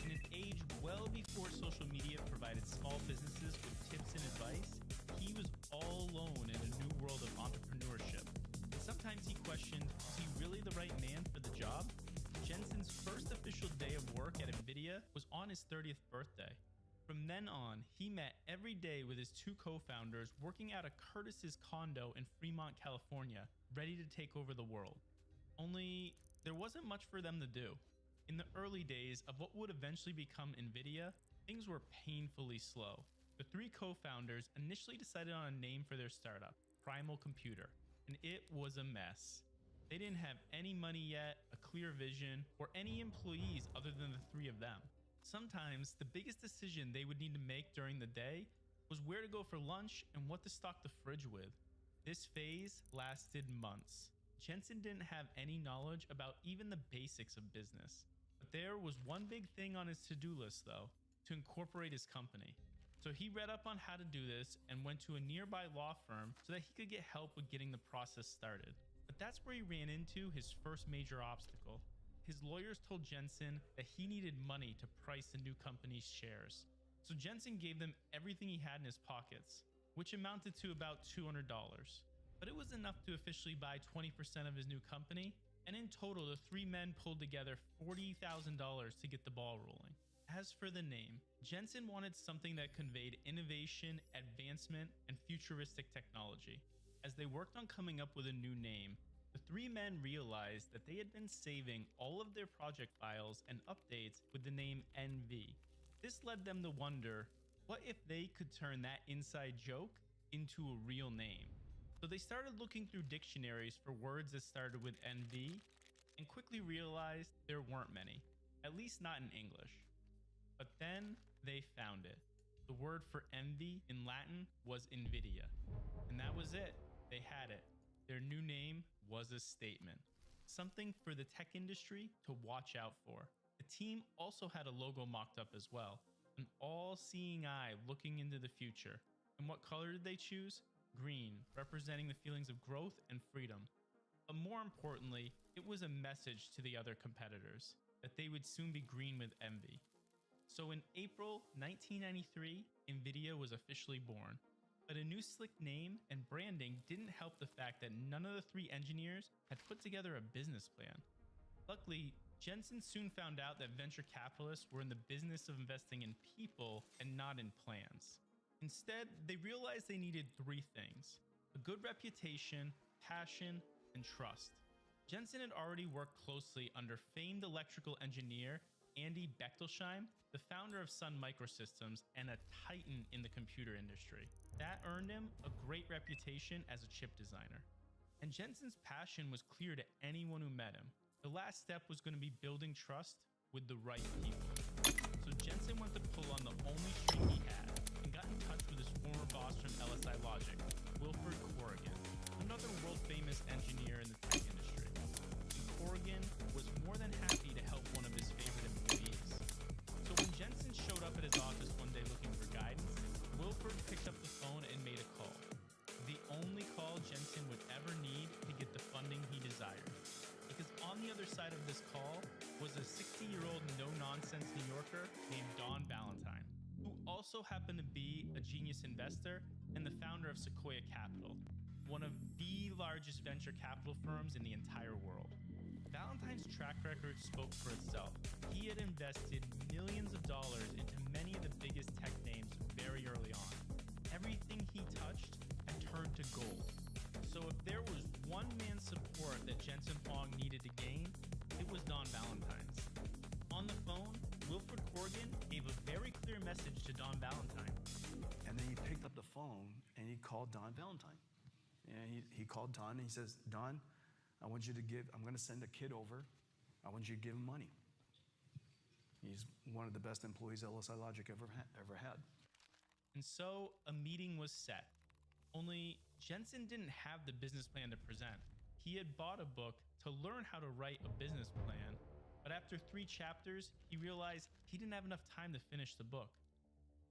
In an age well before social media provided small businesses with tips and advice, he was all alone in a new world of entrepreneurship. And sometimes he questioned, was he really the right man for the job? Jensen's first official day of work at NVIDIA was on his 30th birthday. From then on, he met every day with his 2 co-founders working out of Curtis's condo in Fremont, California, ready to take over the world. Only there wasn't much for them to do. In the early days of what would eventually become Nvidia, things were painfully slow. The three co-founders initially decided on a name for their startup, Primal Computer, and it was a mess. They didn't have any money yet, a clear vision, or any employees other than the three of them. Sometimes the biggest decision they would need to make during the day was where to go for lunch and what to stock the fridge with. This phase lasted months. Jensen didn't have any knowledge about even the basics of business. But there was one big thing on his to-do list though, to incorporate his company. So he read up on how to do this and went to a nearby law firm so that he could get help with getting the process started. But that's where he ran into his first major obstacle. His lawyers told Jensen that he needed money to price the new company's shares. So Jensen gave them everything he had in his pockets, which amounted to about $200. But it was enough to officially buy 20% of his new company, and in total the three men pulled together $40,000 to get the ball rolling. As for the name, Jensen wanted something that conveyed innovation, advancement, and futuristic technology. As they worked on coming up with a new name, the three men realized that they had been saving all of their project files and updates with the name NV. This led them to wonder, what if they could turn that inside joke into a real name? So they started looking through dictionaries for words that started with NV and quickly realized there weren't many, at least not in English. But then they found it. The word for envy in Latin was Nvidia. And that was it. They had it. Their new name was a statement. Something for the tech industry to watch out for. The team also had a logo mocked up as well. An all-seeing eye looking into the future. And what color did they choose? Green, representing the feelings of growth and freedom. But more importantly, it was a message to the other competitors that they would soon be green with envy. So in April 1993, Nvidia was officially born. But a new slick name and branding didn't help the fact that none of the three engineers had put together a business plan. Luckily, Jensen soon found out that venture capitalists were in the business of investing in people and not in plans. Instead, they realized they needed three things: a good reputation, passion, and trust. Jensen had already worked closely under famed electrical engineer Andy Bechtolsheim, the founder of Sun Microsystems and a titan in the computer industry. That earned him a great reputation as a chip designer. And Jensen's passion was clear to anyone who met him. The last step was going to be building trust with the right people. So Jensen went to pull on the only string he had and got in touch with his former boss from LSI Logic, Wilfred Corrigan, another world-famous engineer in the tech industry. And Corrigan was more than happy to help one of his favorite employees. So when Jensen showed up at his office one day looking for guidance, Wilfred picked up the phone and made a call. The only call Jensen would ever need to get the funding he desired. Because on the other side of this call was a 60-year-old no-nonsense New Yorker named Don Valentine, who also happened to be a genius investor and the founder of Sequoia Capital, one of the largest venture capital firms in the entire world. Valentine's track record spoke for itself. He had invested millions of dollars into many of the biggest tech names very early on. Everything he touched had turned to gold. So if there was one man's support that Jensen Huang needed to gain, it was Don Valentine's. On the phone, Wilfred Corrigan gave a very clear message to Don Valentine. And then he picked up the phone and he called Don Valentine. And he called Don and he says, Don, I'm going to send a kid over. I want you to give him money. He's one of the best employees LSI Logic ever had. And so a meeting was set. Only Jensen didn't have the business plan to present. He had bought a book to learn how to write a business plan, but after 3 chapters, he realized he didn't have enough time to finish the book.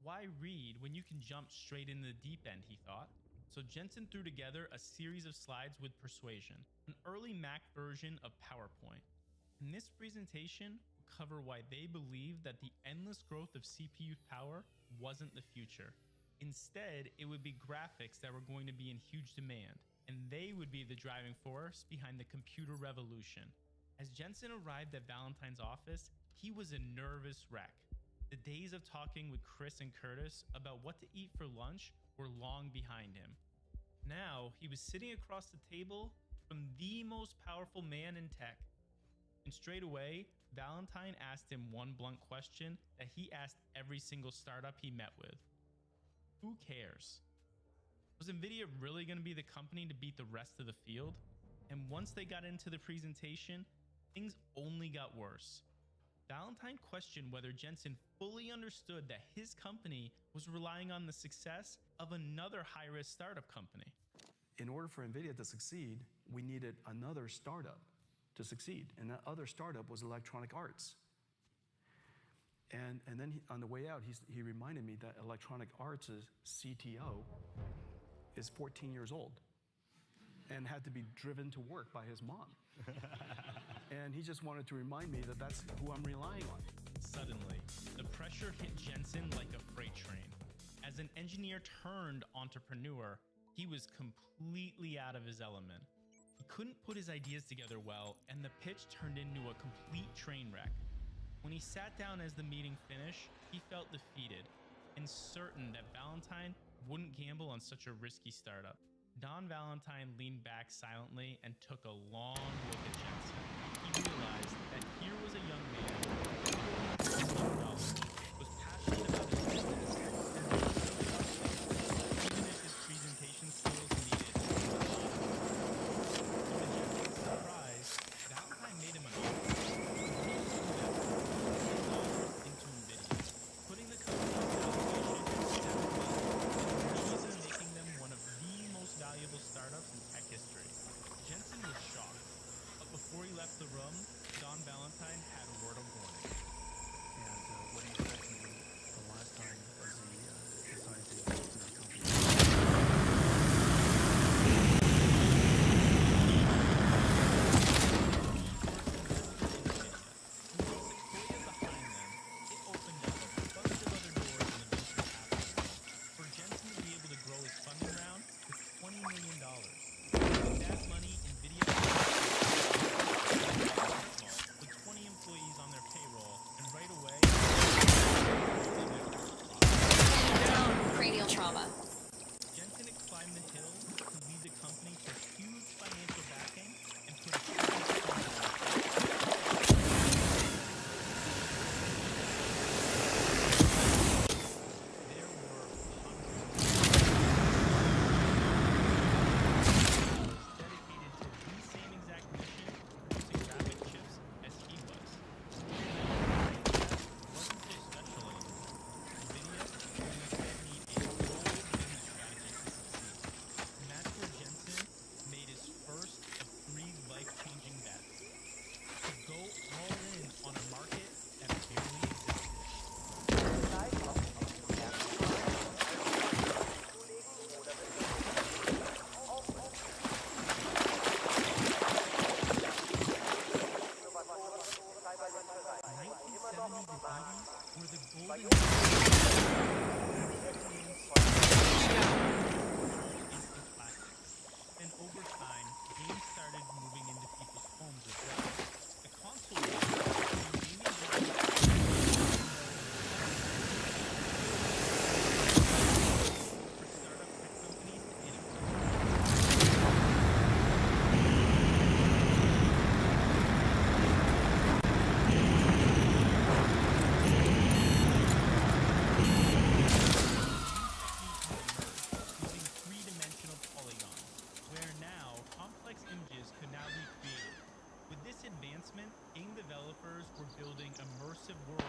Why read when you can jump straight into the deep end, he thought. So Jensen threw together a series of slides with Persuasion, an early Mac version of PowerPoint. And this presentation will cover why they believed that the endless growth of CPU power wasn't the future. Instead, it would be graphics that were going to be in huge demand, and they would be the driving force behind the computer revolution. As Jensen arrived at Valentine's office, he was a nervous wreck. The days of talking with Chris and Curtis about what to eat for lunch were long behind him. Now, he was sitting across the table from the most powerful man in tech. And straight away, Valentine asked him one blunt question that he asked every single startup he met with. Who cares? Was NVIDIA really going to be the company to beat the rest of the field? And once they got into the presentation, things only got worse. Valentine questioned whether Jensen fully understood that his company was relying on the success of another high-risk startup company. In order for NVIDIA to succeed, we needed another startup to succeed. And that other startup was Electronic Arts. And then on the way out, he reminded me that Electronic Arts' CTO is 14 years old and had to be driven to work by his mom. And he just wanted to remind me that that's who I'm relying on. Suddenly, the pressure hit Jensen like a freight train. As an engineer turned entrepreneur, he was completely out of his element. He couldn't put his ideas together well, and the pitch turned into a complete train wreck. When he sat down as the meeting finished, he felt defeated and certain that Valentine wouldn't gamble on such a risky startup. Don Valentine leaned back silently and took a long look at Jensen. He realized that here was a young man who was passionate about his business and even if his presentation skills needed to be surprise, Valentine made him an offer into NVIDIA, putting the company's valuation at $7 billion, making them one of the most valuable startups in tech history. Jensen was shocked, but before he left the room, Don Valentine had a word of warning. And what he said to me the last time was he decided to invest in the company. Cranial trauma. Jensen climbed the hill to lead the company to huge financial backing and put a there were hundreds dedicated to the same exact mission, producing graphic chips as he was. Wasn't so special anymore. NVIDIA would instead need a bold business strategy to succeed. And that's where Jensen made his first of 3 life-changing bets. To go all in on a market that barely existed. Were the golden and over time, games started moving into people's homes as well. The console war became for startup tech companies to innovate. Using three-dimensional polygons, where now complex images could now be created. With this advancement, game developers were building immersive worlds.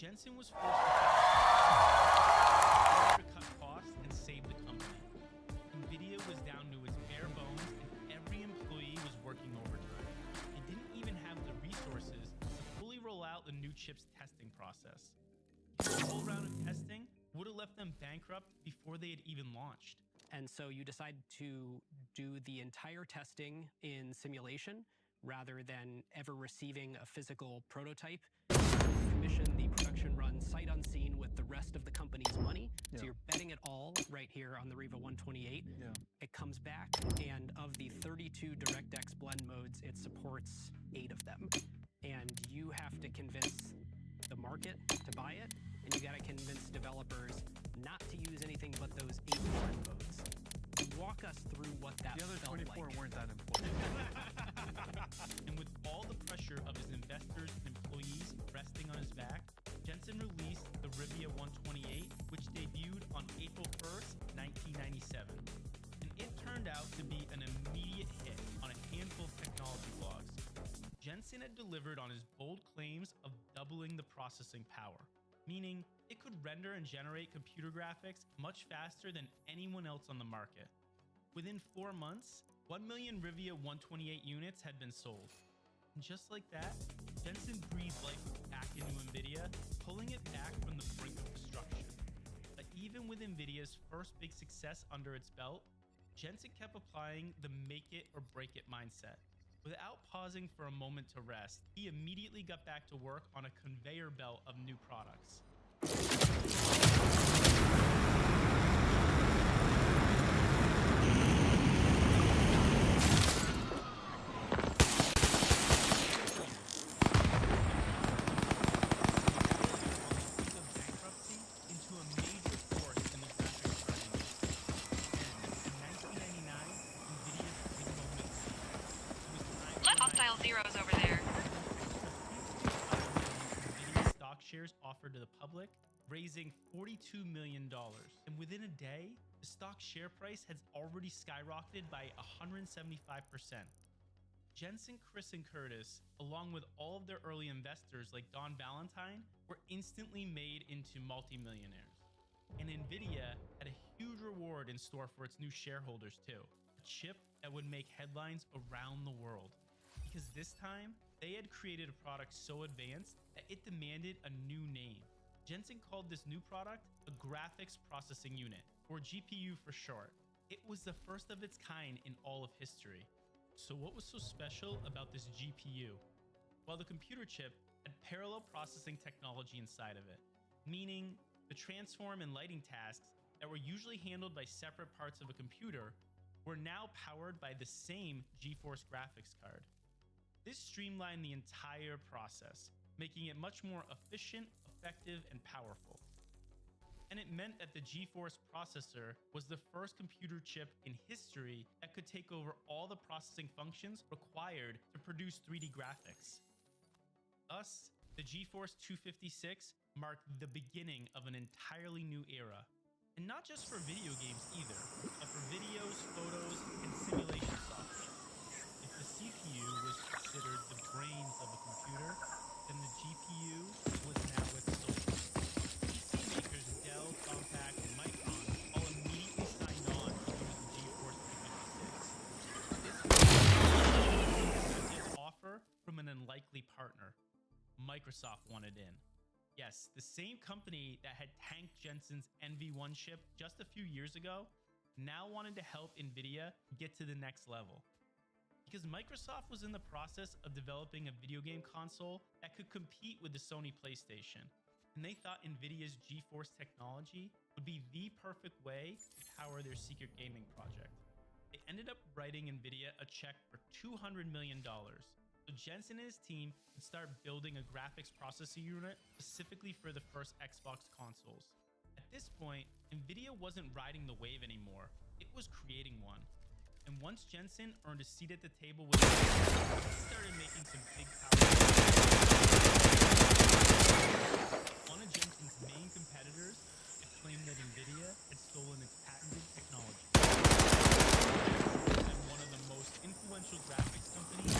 Jensen was forced to cut costs and save the company. NVIDIA was down to its bare bones and every employee was working overtime. They didn't even have the resources to fully roll out the new chip's testing process. The whole round of testing would have left them bankrupt before they had even launched. And so you decide to do the entire testing in simulation rather than ever receiving a physical prototype. Commission the production run sight unseen with the rest of the company's money. Yeah. So you're betting it all right here on the Riva 128. Yeah. It comes back, and of the 32 DirectX blend modes, it supports 8 of them. And you have to convince the market to buy it, and you got to convince developers not to use anything but those 8 blend modes. Walk us through what that The other felt 24 like. weren't that important. And with all the pressure of his investors and employees resting on his back, Jensen released the Rivia 128, which debuted on April 1st, 1997. And it turned out to be an immediate hit on a handful of technology blogs. Jensen had delivered on his bold claims of doubling the processing power, meaning it could render and generate computer graphics much faster than anyone else on the market. Within 4 months, 1 million Rivia 128 units had been sold. And just like that, Jensen breathed life back into NVIDIA, pulling it back from the brink of destruction. But even with NVIDIA's first big success under its belt, Jensen kept applying the make it or break it mindset. Without pausing for a moment to rest, he immediately got back to work on a conveyor belt of new products. Hostile zeros over there. NVIDIA stock shares offered to the public, raising $42 million. And within a day, the stock share price has already skyrocketed by 175%. Jensen, Chris, and Curtis, along with all of their early investors like Don Valentine, were instantly made into multimillionaires. And NVIDIA had a huge reward in store for its new shareholders too, a chip that would make headlines around the world. Because this time, they had created a product so advanced that it demanded a new name. Jensen called this new product a graphics processing unit, or GPU for short. It was the first of its kind in all of history. So what was so special about this GPU? Well, the computer chip had parallel processing technology inside of it, meaning the transform and lighting tasks that were usually handled by separate parts of a computer were now powered by the same GeForce graphics card. This streamlined the entire process, making it much more efficient, effective, and powerful. And it meant that the GeForce processor was the first computer chip in history that could take over all the processing functions required to produce 3D graphics. Thus, the GeForce 256 marked the beginning of an entirely new era. And not just for video games either, but for videos, photos, and simulation software. If the CPU was considered the brains of a computer, then the GPU was now its soul. PC makers Dell, Compaq, and Micron all immediately signed on to use the GeForce 256. This was an offer from an unlikely partner. Microsoft wanted in. Yes, the same company that had tanked Jensen's NV1 chip just a few years ago now wanted to help NVIDIA get to the next level. Because Microsoft was in the process of developing a video game console that could compete with the Sony PlayStation, and they thought NVIDIA's GeForce technology would be the perfect way to power their secret gaming project. They ended up writing NVIDIA a check for $200 million, so Jensen and his team would start building a graphics processing unit specifically for the first Xbox consoles. At this point, NVIDIA wasn't riding the wave anymore, it was creating one. And once Jensen earned a seat at the table with NVIDIA, he started making some big power. One of Jensen's main competitors had claimed that NVIDIA had stolen its patented technology. And one of the most influential graphics companies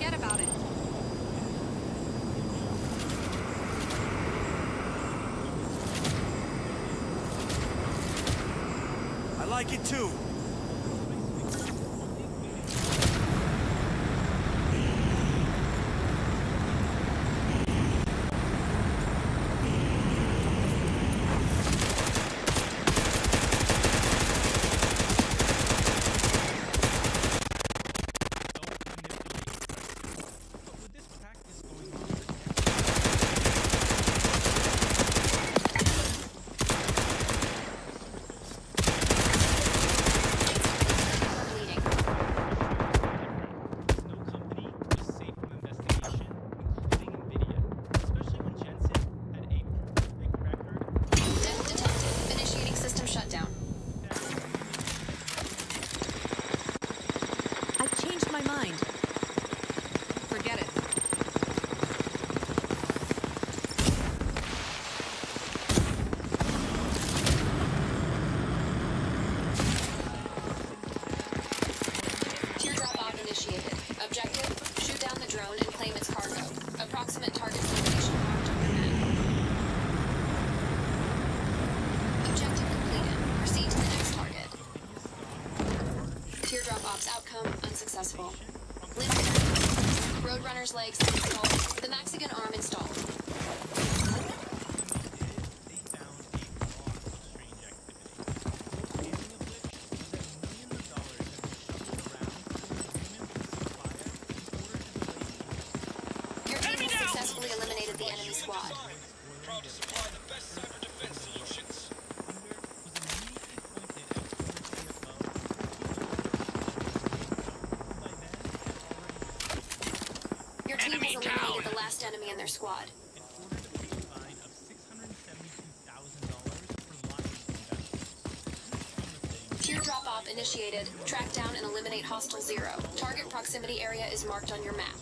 Forget about it. I like it too. Approximate target location marked on your map. Objective completed. Proceed to the next target. Teardrop Ops outcome unsuccessful. List Roadrunner's legs installed. The Mexican arm installed. Eliminated the enemy squad. Proud to supply the best cyber defense solutions. Your team has eliminated the last enemy in their squad. Teardrop op initiated. Track down and eliminate hostile 0. Target proximity area is marked on your map.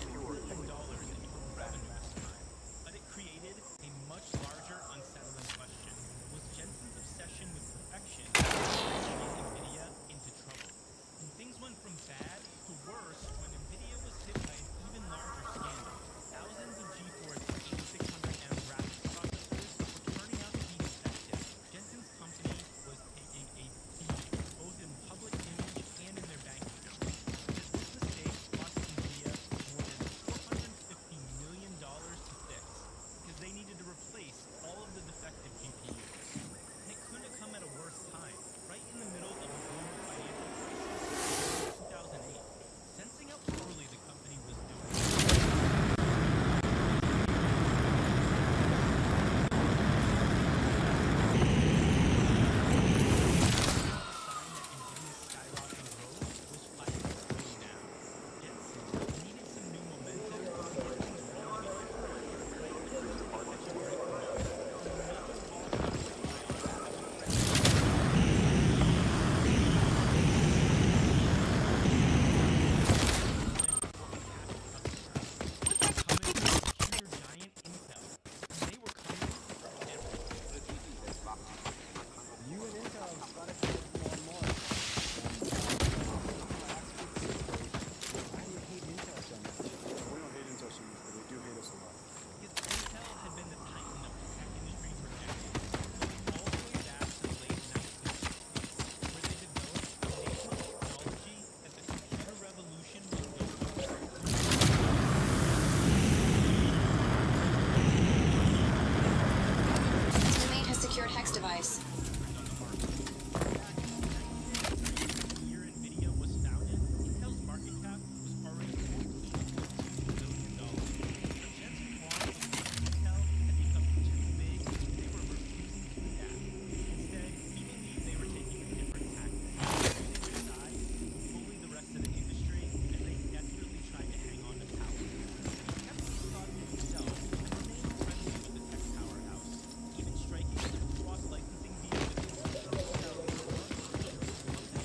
Device.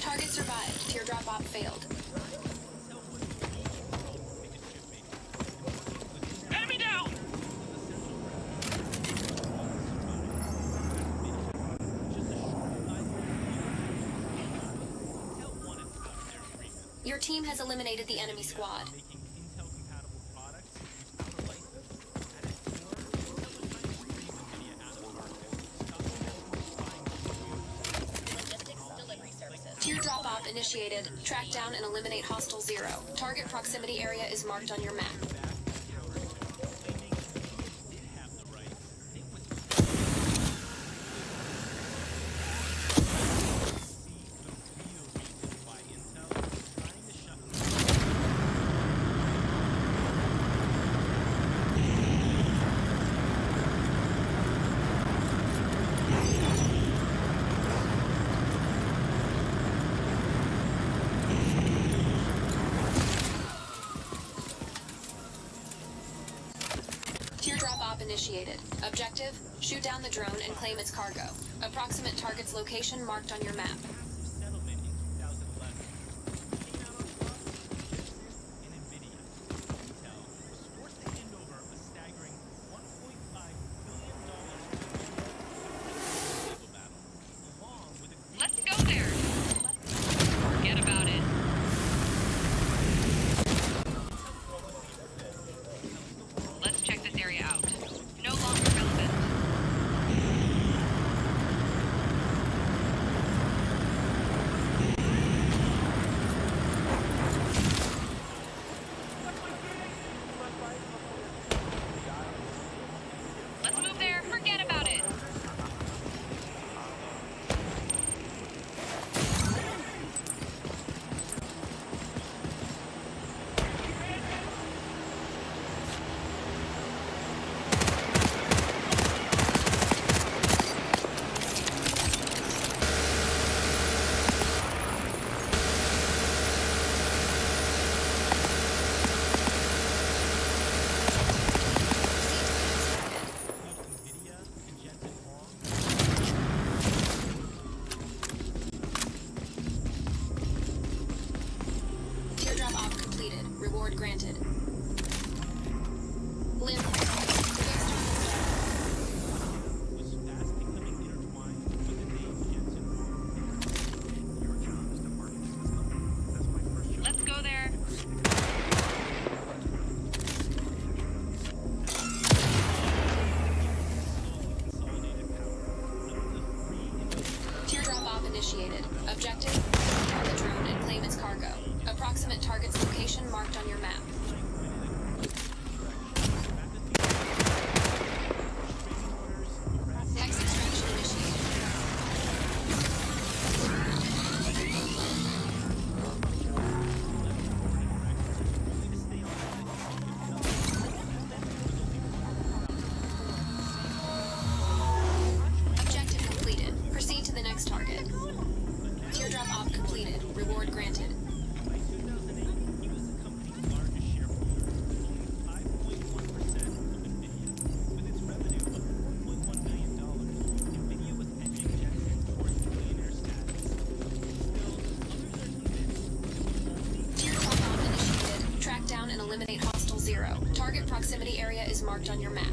Target survived. Teardrop op failed. Enemy down! Your team has eliminated the enemy squad. Teardrop initiated. Track down and eliminate Hostile Zero. Target proximity area is marked on your map. Teardrop op initiated. Objective, shoot down the drone and claim its cargo. Approximate target's location marked on your map. Let's go there. Forget about it. Let's check this area out. No longer relevant. Let's move there. Forget about it. Teardrop op completed. Reward granted. Limb. Let's go there. Teardrop op initiated. Objective, shoot down the drone and claim its cargo. Approximate target's location marked on your map. Hex extraction initiated. Objective completed. Proceed to the next target. Teardrop op completed. Reward granted. Teardrop op initiated. Track down and eliminate Hostile Zero. Target proximity area is marked on your map.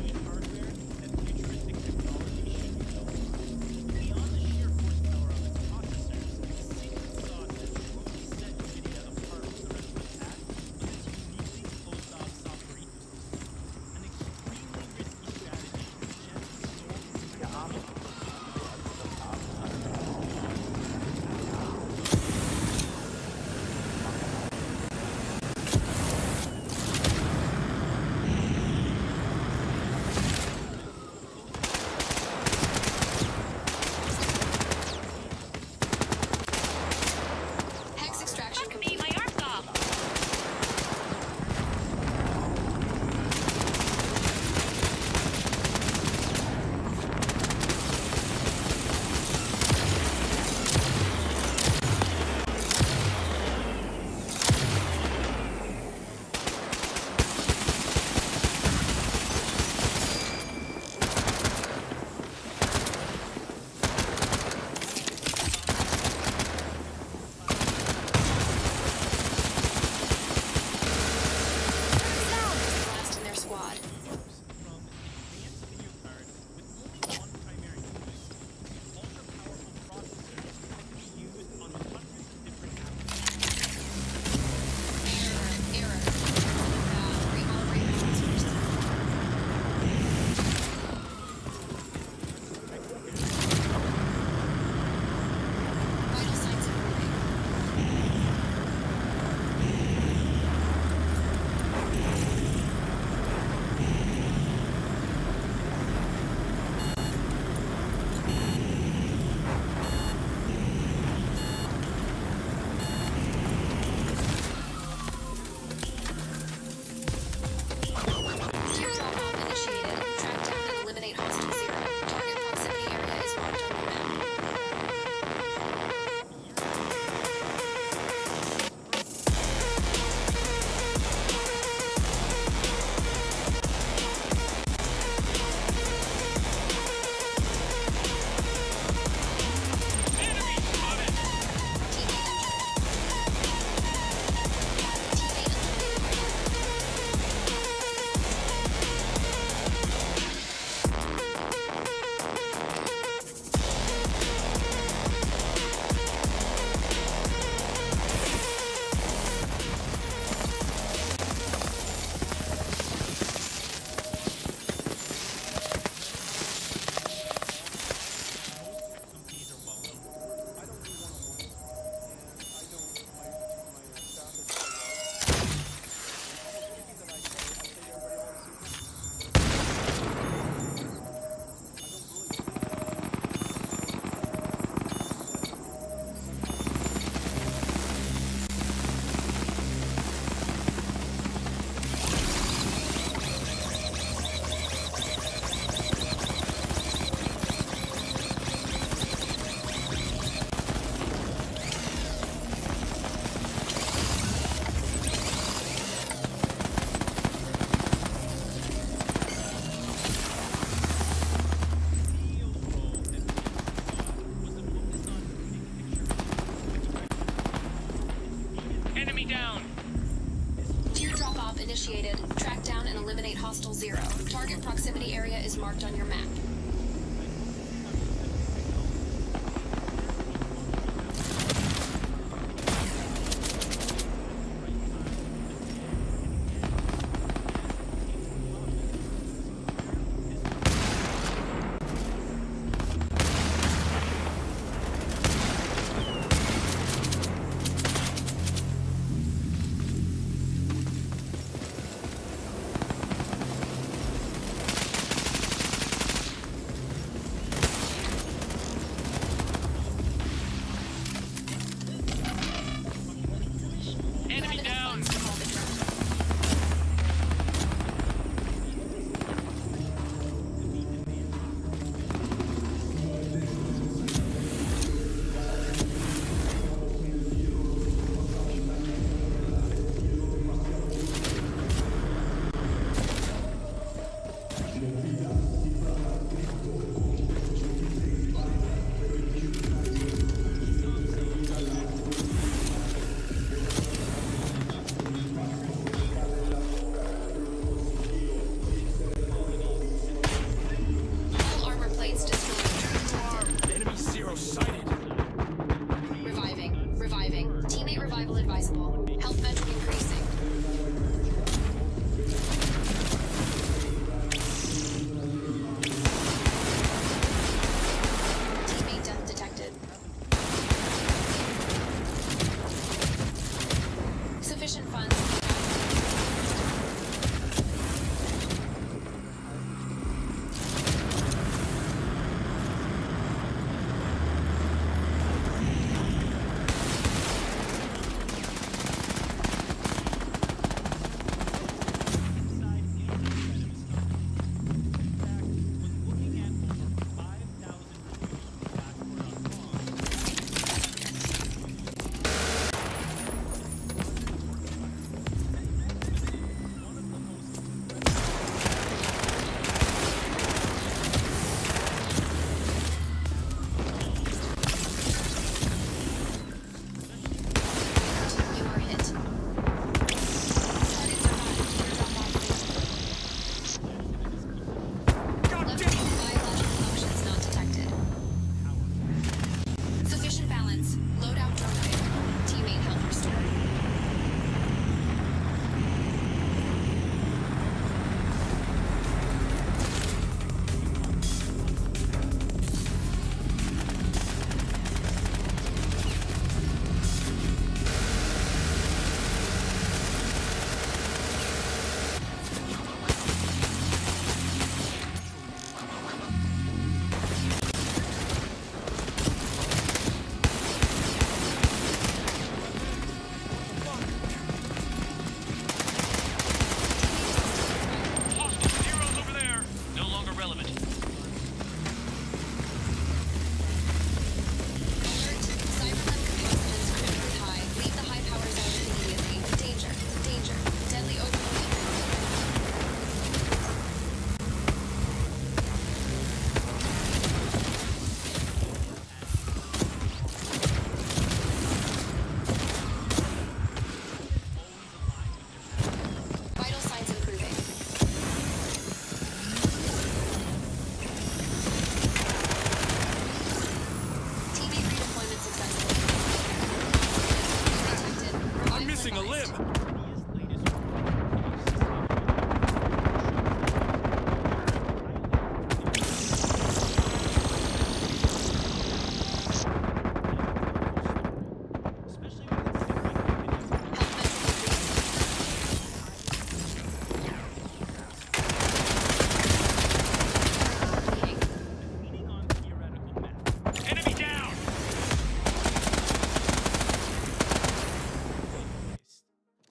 track down and eliminate Hostile Zero. Target proximity area is marked on your map.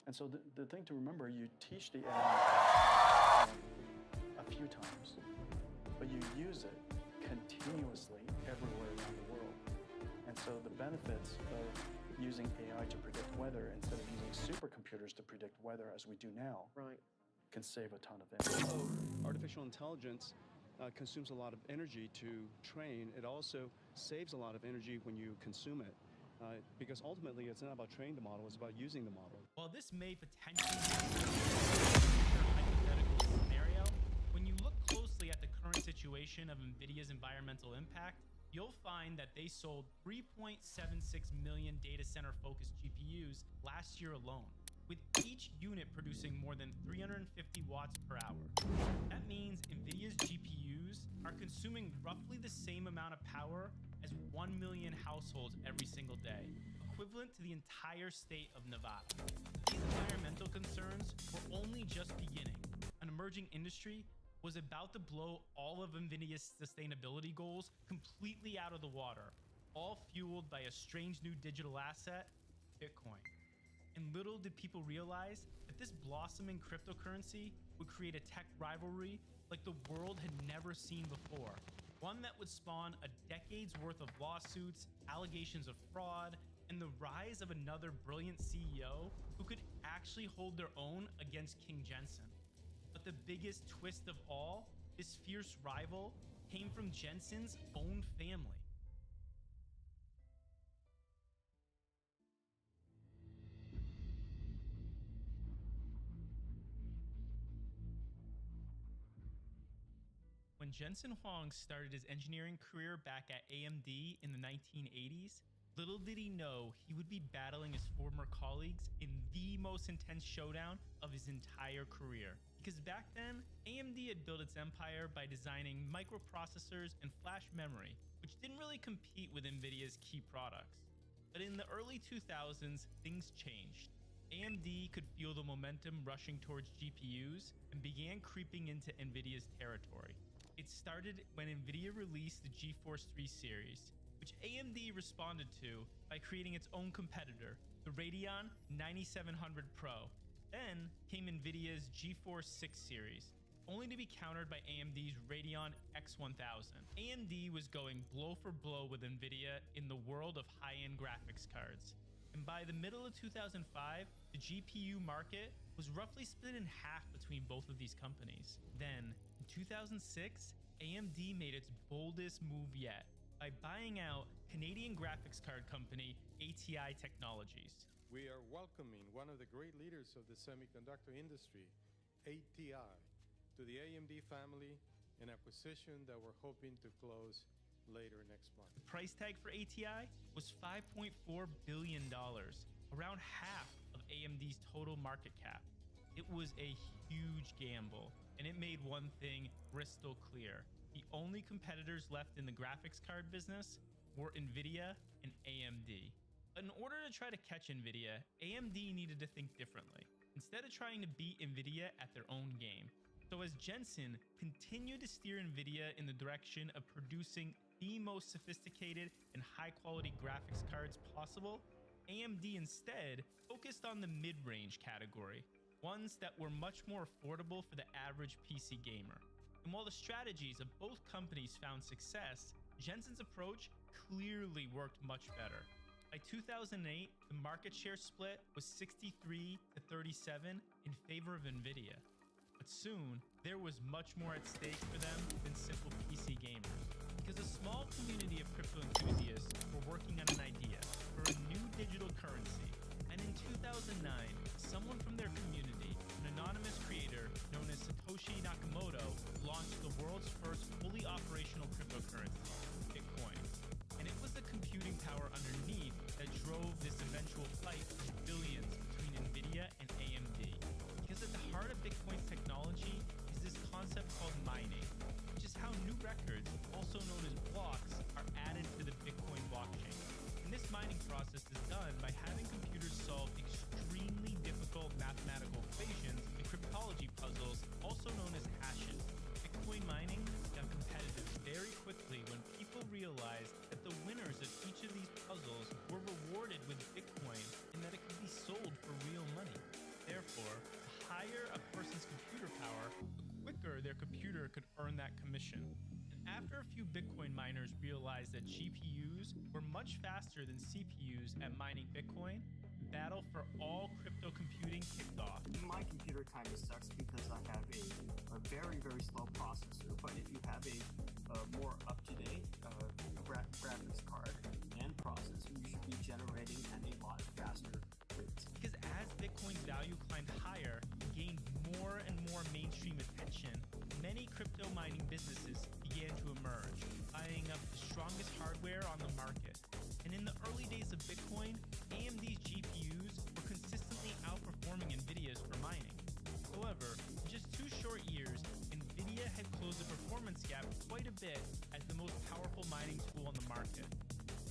And so the thing to remember, you teach the AI a few times, but you use it continuously everywhere around the world. And so the benefits of using AI to predict weather instead of using supercomputers to predict weather as we do now can save a ton of energy. So artificial intelligence consumes a lot of energy to train. It also saves a lot of energy when you consume it. Because ultimately, it's not about training the model, it's about using the model. While this may potentially of NVIDIA's environmental impact, you'll find that they sold 3.76 million data center focused GPUs last year alone, with each unit producing more than 350 watts per hour. That means NVIDIA's GPUs are consuming roughly the same amount of power as 1 million households every single day, equivalent to the entire state of Nevada. These environmental concerns were only just beginning. An emerging industry was about to blow all of NVIDIA's sustainability goals completely out of the water, all fueled by a strange new digital asset, Bitcoin. And little did people realize that this blossoming cryptocurrency would create a tech rivalry like the world had never seen before. One that would spawn a decade's worth of lawsuits, allegations of fraud, and the rise of another brilliant CEO who could actually hold their own against King Jensen. But the biggest twist of all, this fierce rival came from Jensen's own family. When Jensen Huang started his engineering career back at AMD in the 1980s, little did he know he would be battling his former colleagues in the most intense showdown of his entire career. Because back then, AMD had built its empire by designing microprocessors and flash memory, which didn't really compete with NVIDIA's key products. But in the early 2000s, things changed. AMD could feel the momentum rushing towards GPUs and began creeping into NVIDIA's territory. It started when NVIDIA released the GeForce 3 series, which AMD responded to by creating its own competitor, the Radeon 9700 Pro. Then came NVIDIA's GeForce 6 series, only to be countered by AMD's Radeon X1000. AMD was going blow for blow with NVIDIA in the world of high-end graphics cards. And by the middle of 2005, the GPU market was roughly split in half between both of these companies. Then, in 2006, AMD made its boldest move yet by buying out Canadian graphics card company ATI Technologies. We are welcoming one of the great leaders of the semiconductor industry, ATI, to the AMD family, an acquisition that we're hoping to close later next month. The price tag for ATI was $5.4 billion, around half of AMD's total market cap. It was a huge gamble, and it made one thing crystal clear. The only competitors left in the graphics card business were NVIDIA and AMD. But in order to try to catch NVIDIA, AMD needed to think differently, instead of trying to beat NVIDIA at their own game. So as Jensen continued to steer NVIDIA in the direction of producing the most sophisticated and high-quality graphics cards possible, AMD instead focused on the mid-range category, ones that were much more affordable for the average PC gamer. And while the strategies of both companies found success, Jensen's approach clearly worked much better. By 2008, the market share split was 63 to 37 in favor of NVIDIA. But soon, there was much more at stake for them than simple PC gamers. Because a small community of crypto enthusiasts were working on an idea for a new digital currency. And in 2009, someone from their community, an anonymous creator known as Satoshi Nakamoto, launched the world's first fully operational cryptocurrency, Bitcoin. And it was the computing power underneath that drove this eventual fight of billions between NVIDIA and AMD. Because at the heart of Bitcoin's technology is this concept called mining, which is how new records, also known as blocks, are added to the Bitcoin blockchain. And this mining process is done by having computers solve extremely difficult mathematical equations and cryptology puzzles, also known as hashes. Bitcoin mining got competitive very quickly when people realized that the winners of each of these puzzles were rewarded with Bitcoin and that it could be sold for real money. Therefore, the higher a person's computer power, the quicker their computer could earn that commission. And after a few Bitcoin miners realized that GPUs were much faster than CPUs at mining Bitcoin, the battle for all crypto computing kicked off. My computer kind of sucks because I have a very, very slow processor, but if you have a more up-to-date graphics card and processor, you should be generating at a lot faster rates. Because as Bitcoin's value climbed higher and gained more and more mainstream attention, many crypto mining businesses began to emerge.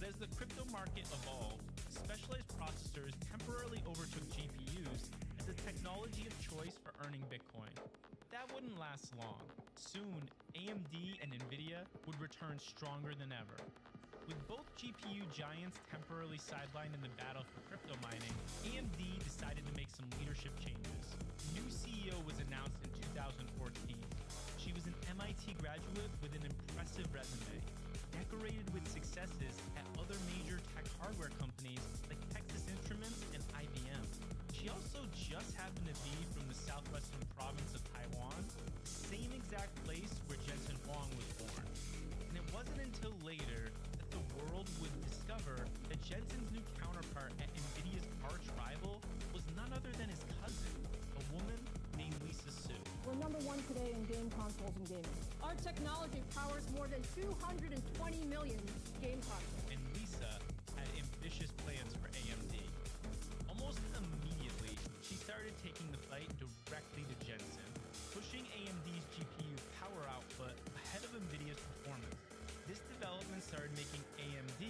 But as the crypto market evolved, specialized processors temporarily overtook GPUs as the technology of choice for earning Bitcoin. That wouldn't last long. Soon, AMD and Nvidia would return stronger than ever. With both GPU giants temporarily sidelined in the battle for crypto mining, AMD decided to make some leadership changes. A new CEO was announced in 2014. She was an MIT graduate with an impressive resume, decorated with successes at other major tech hardware companies like Texas Instruments and IBM. She also just happened to be from the southwestern province of Taiwan, the same exact place where Jensen Huang was born. And it wasn't until later that the world would discover that Jensen's new counterpart at Nvidia's arch rival was none other than his cousin, a woman named Lisa Su. We're number one today in game consoles and gaming. Our technology powers more than 220 million game consoles. And Lisa had ambitious plans for AMD. Almost immediately, she started taking the fight directly to Jensen, pushing AMD's GPU power output ahead of Nvidia's performance. This development started making AMD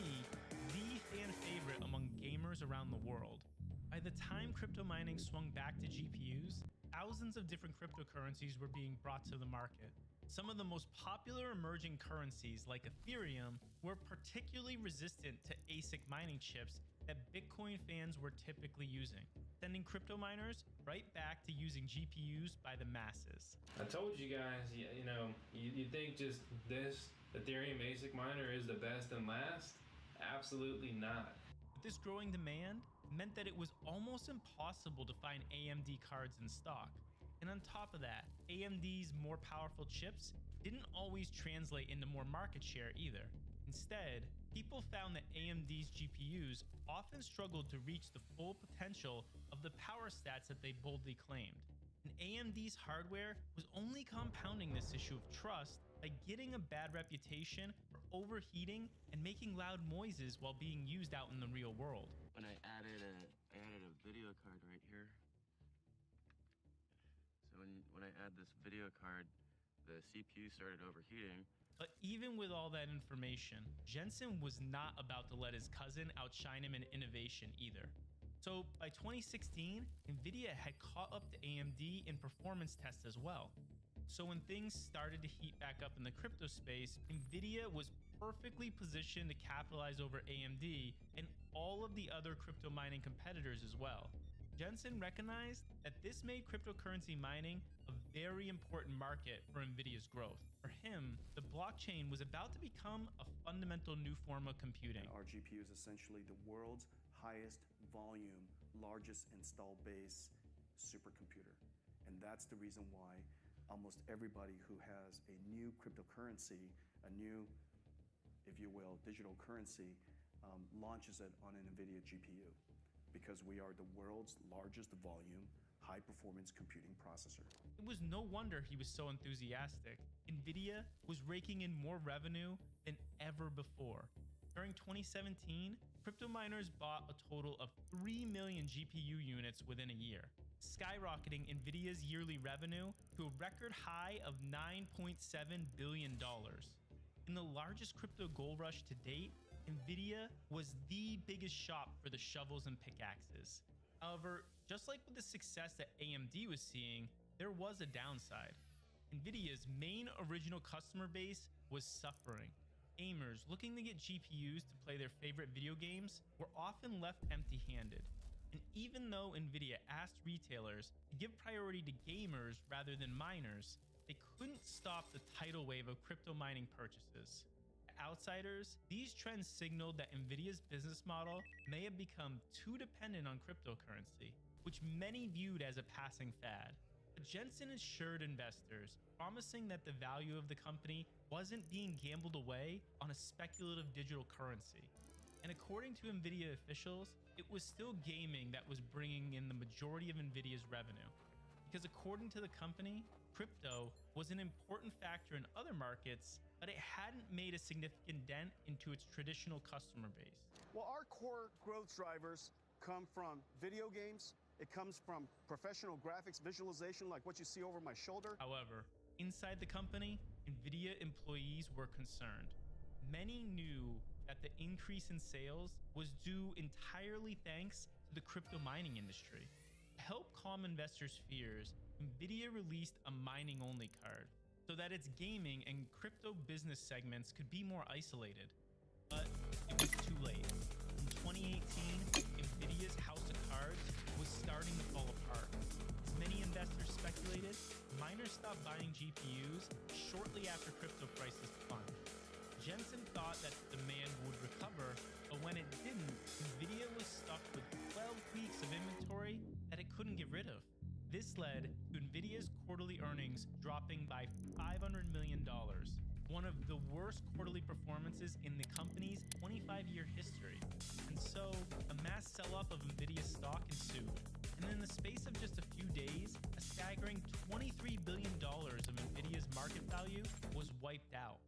the fan favorite among gamers around the world. By the time crypto mining swung back to GPUs, thousands of different cryptocurrencies were being brought to the market. Some of the most popular emerging currencies, like Ethereum, were particularly resistant to ASIC mining chips that Bitcoin fans were typically using, sending crypto miners right back to using GPUs by the masses. I told you guys, you think just this Ethereum ASIC miner is the best and last? Absolutely not. But this growing demand meant that it was almost impossible to find AMD cards in stock. And on top of that, AMD's more powerful chips didn't always translate into more market share either. Instead, people found that AMD's GPUs often struggled to reach the full potential of the power stats that they boldly claimed. And AMD's hardware was only compounding this issue of trust by getting a bad reputation for overheating and making loud noises while being used out in the real world. When I added a video card right here. So when I add this video card, the CPU started overheating. But even with all that information, Jensen was not about to let his cousin outshine him in innovation either. So by 2016, Nvidia had caught up to AMD in performance tests as well. So when things started to heat back up in the crypto space, Nvidia was perfectly positioned to capitalize over AMD and all of the other crypto mining competitors as well. Jensen recognized that this made cryptocurrency mining a very important market for Nvidia's growth. For him, the blockchain was about to become a fundamental new form of computing. Our GPU is essentially the world's highest volume, largest installed base supercomputer. And that's the reason why almost everybody who has a new cryptocurrency, a new, if you will, digital currency, launches it on an NVIDIA GPU, because we are the world's largest volume, high-performance computing processor. It was no wonder he was so enthusiastic. NVIDIA was raking in more revenue than ever before. During 2017, crypto miners bought a total of 3 million GPU units within a year, skyrocketing NVIDIA's yearly revenue to a record high of $9.7 billion. In the largest crypto gold rush to date, NVIDIA was the biggest shop for the shovels and pickaxes. However, just like with the success that AMD was seeing, there was a downside. NVIDIA's main original customer base was suffering. Gamers looking to get GPUs to play their favorite video games were often left empty-handed. And even though NVIDIA asked retailers to give priority to gamers rather than miners, they couldn't stop the tidal wave of crypto mining purchases. To outsiders, these trends signaled that NVIDIA's business model may have become too dependent on cryptocurrency, which many viewed as a passing fad. But Jensen assured investors, promising that the value of the company wasn't being gambled away on a speculative digital currency. And according to NVIDIA officials, it was still gaming that was bringing in the majority of NVIDIA's revenue. Because according to the company, crypto was an important factor in other markets, but it hadn't made a significant dent into its traditional customer base. Well, our core growth drivers come from video games. It comes from professional graphics visualization, like what you see over my shoulder. However, inside the company, NVIDIA employees were concerned. Many knew that the increase in sales was due entirely thanks to the crypto mining industry. To help calm investors' fears, Nvidia released a mining-only card so that its gaming and crypto business segments could be more isolated. But it was too late. In 2018, Nvidia's house of cards was starting to fall apart. As many investors speculated, miners stopped buying GPUs shortly after crypto prices plunged. Jensen thought that the demand would recover, but when it didn't, Nvidia was stuck with 12 weeks of inventory that it couldn't get rid of. This led to Nvidia's quarterly earnings dropping by $500 million, one of the worst quarterly performances in the company's 25-year history. And so, a mass sell-off of Nvidia stock ensued. And in the space of just a few days, a staggering $23 billion of Nvidia's market value was wiped out.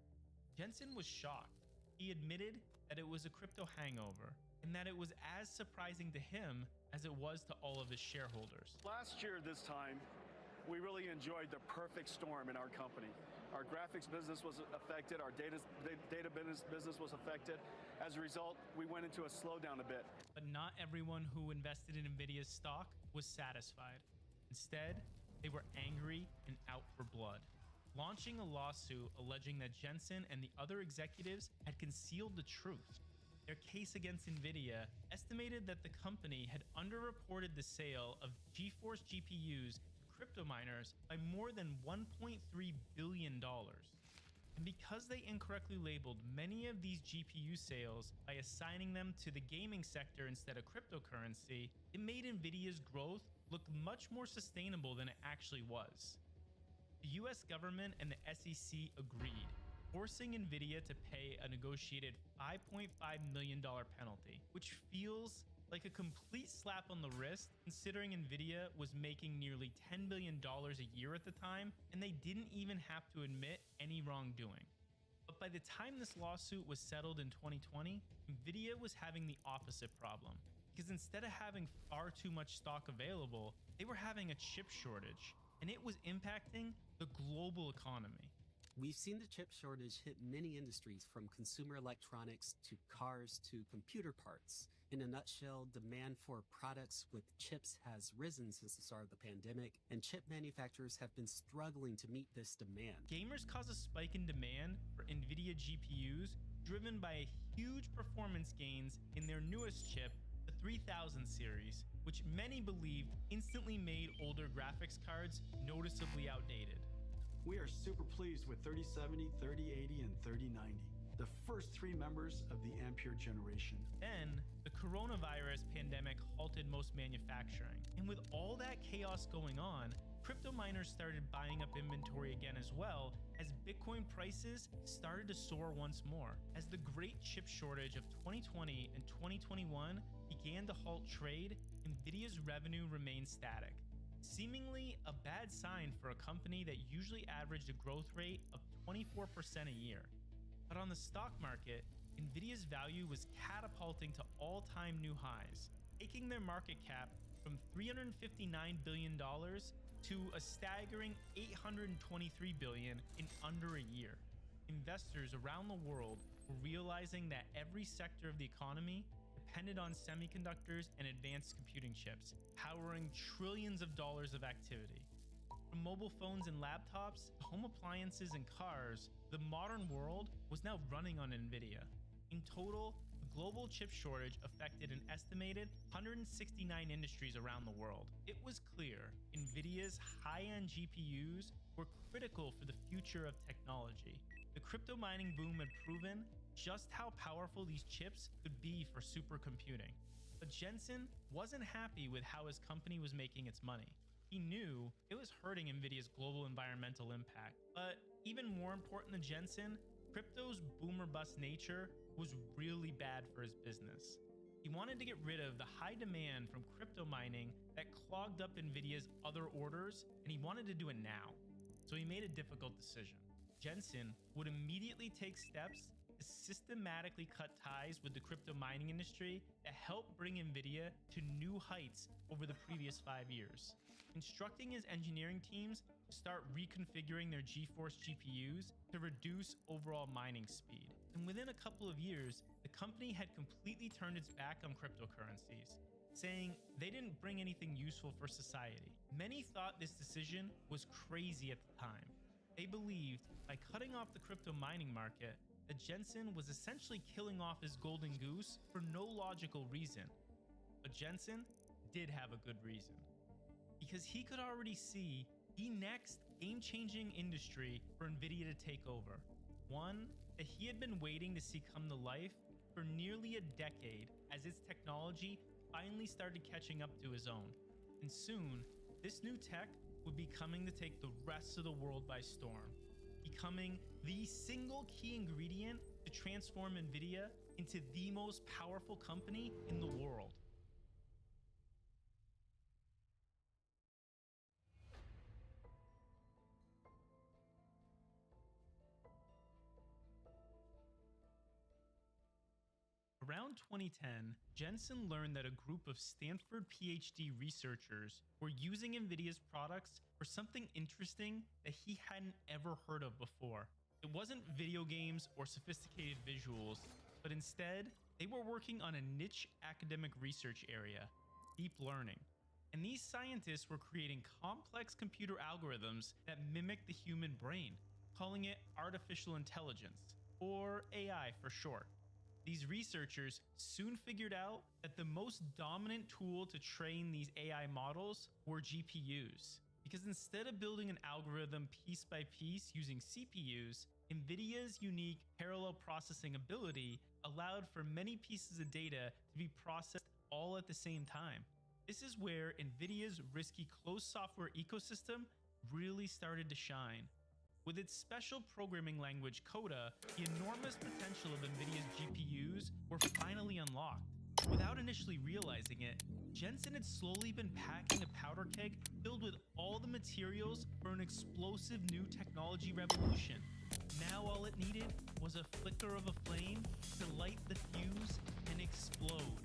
Jensen was shocked. He admitted that it was a crypto hangover, and that it was as surprising to him as it was to all of his shareholders. Last year, this time, we really enjoyed the perfect storm in our company. Our graphics business was affected, our data business was affected. As a result, we went into a slowdown a bit. But not everyone who invested in Nvidia's stock was satisfied. Instead, they were angry and out for blood, launching a lawsuit alleging that Jensen and the other executives had concealed the truth. Their case against Nvidia estimated that the company had underreported the sale of GeForce GPUs to crypto miners by more than $1.3 billion. And because they incorrectly labeled many of these GPU sales by assigning them to the gaming sector instead of cryptocurrency, it made Nvidia's growth look much more sustainable than it actually was. The US government and the SEC agreed, forcing Nvidia to pay a negotiated $5.5 million penalty, which feels like a complete slap on the wrist considering Nvidia was making nearly $10 billion a year at the time, and they didn't even have to admit any wrongdoing. But by the time this lawsuit was settled in 2020, Nvidia was having the opposite problem, because instead of having far too much stock available, they were having a chip shortage, and it was impacting the global economy. We've seen the chip shortage hit many industries, from consumer electronics to cars to computer parts. In a nutshell, demand for products with chips has risen since the start of the pandemic, and chip manufacturers have been struggling to meet this demand. Gamers caused a spike in demand for Nvidia GPUs, driven by huge performance gains in their newest chip, the 3000 series, which many believed instantly made older graphics cards noticeably outdated. We are super pleased with 3070, 3080, and 3090, the first three members of the Ampere generation. Then, the coronavirus pandemic halted most manufacturing. And with all that chaos going on, crypto miners started buying up inventory again as well, as Bitcoin prices started to soar once more. As the great chip shortage of 2020 and 2021 began to halt trade, Nvidia's revenue remained static, seemingly a bad sign for a company that usually averaged a growth rate of 24% a year. But on the stock market, Nvidia's value was catapulting to all-time new highs, taking their market cap from $359 billion to a staggering $823 billion in under a year. Investors around the world were realizing that every sector of the economy depended on semiconductors and advanced computing chips, powering trillions of dollars of activity. From mobile phones and laptops to home appliances and cars, the modern world was now running on Nvidia. In total, the global chip shortage affected an estimated 169 industries around the world. It was clear Nvidia's high-end GPUs were critical for the future of technology. The crypto mining boom had proven just how powerful these chips could be for supercomputing. But Jensen wasn't happy with how his company was making its money. He knew it was hurting Nvidia's global environmental impact. But even more important than Jensen, crypto's boom or bust nature was really bad for his business. He wanted to get rid of the high demand from crypto mining that clogged up Nvidia's other orders, and he wanted to do it now. So he made a difficult decision. Jensen would immediately take steps to systematically cut ties with the crypto mining industry that helped bring Nvidia to new heights over the previous 5 years, instructing his engineering teams to start reconfiguring their GeForce GPUs to reduce overall mining speed. and within a couple of years, the company had completely turned its back on cryptocurrencies, saying they didn't bring anything useful for society. Many thought this decision was crazy at the time. They believed by cutting off the crypto mining market, that Jensen was essentially killing off his golden goose for no logical reason. But Jensen did have a good reason. Because he could already see the next game-changing industry for Nvidia to take over. One that he had been waiting to see come to life for nearly a decade as its technology finally started catching up to his own. And soon, this new tech would be coming to take the rest of the world by storm, becoming the single key ingredient to transform Nvidia into the most powerful company in the world. Around 2010, Jensen learned that a group of Stanford PhD researchers were using Nvidia's products for something interesting that he hadn't ever heard of before. It wasn't video games or sophisticated visuals, but instead, they were working on a niche academic research area, deep learning. And these scientists were creating complex computer algorithms that mimic the human brain, calling it artificial intelligence, or AI for short. These researchers soon figured out that the most dominant tool to train these AI models were GPUs. Because instead of building an algorithm piece by piece using CPUs, NVIDIA's unique parallel processing ability allowed for many pieces of data to be processed all at the same time. This is where NVIDIA's risky closed software ecosystem really started to shine. With its special programming language CODA, the enormous potential of NVIDIA's GPUs were finally unlocked. Without initially realizing it, Jensen had slowly been packing a powder keg filled with all the materials for an explosive new technology revolution. Now all it needed was a flicker of a flame to light the fuse and explode.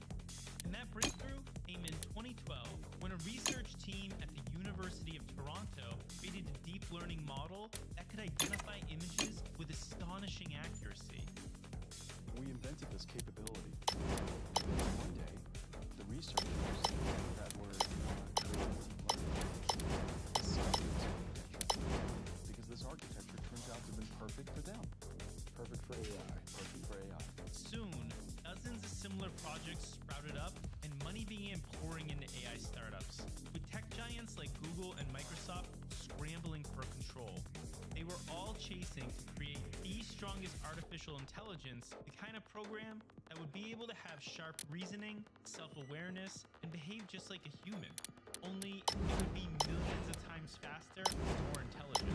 And that breakthrough came in 2012 when a research team at the University of Toronto created a deep learning model that could identify images with astonishing accuracy. We invented this capability. One day, the researchers that were creating deep learning decided this architecture. Because this architecture turns out to have been perfect for them. Perfect for AI. Perfect for AI. Soon, dozens of similar projects sprouted up and money began pouring into AI startups, with tech giants like Google and Microsoft scrambling for control. They were all chasing to create the strongest artificial intelligence, the kind of program that would be able to have sharp reasoning, self-awareness, and behave just like a human. Only it would be millions of times faster and more intelligent.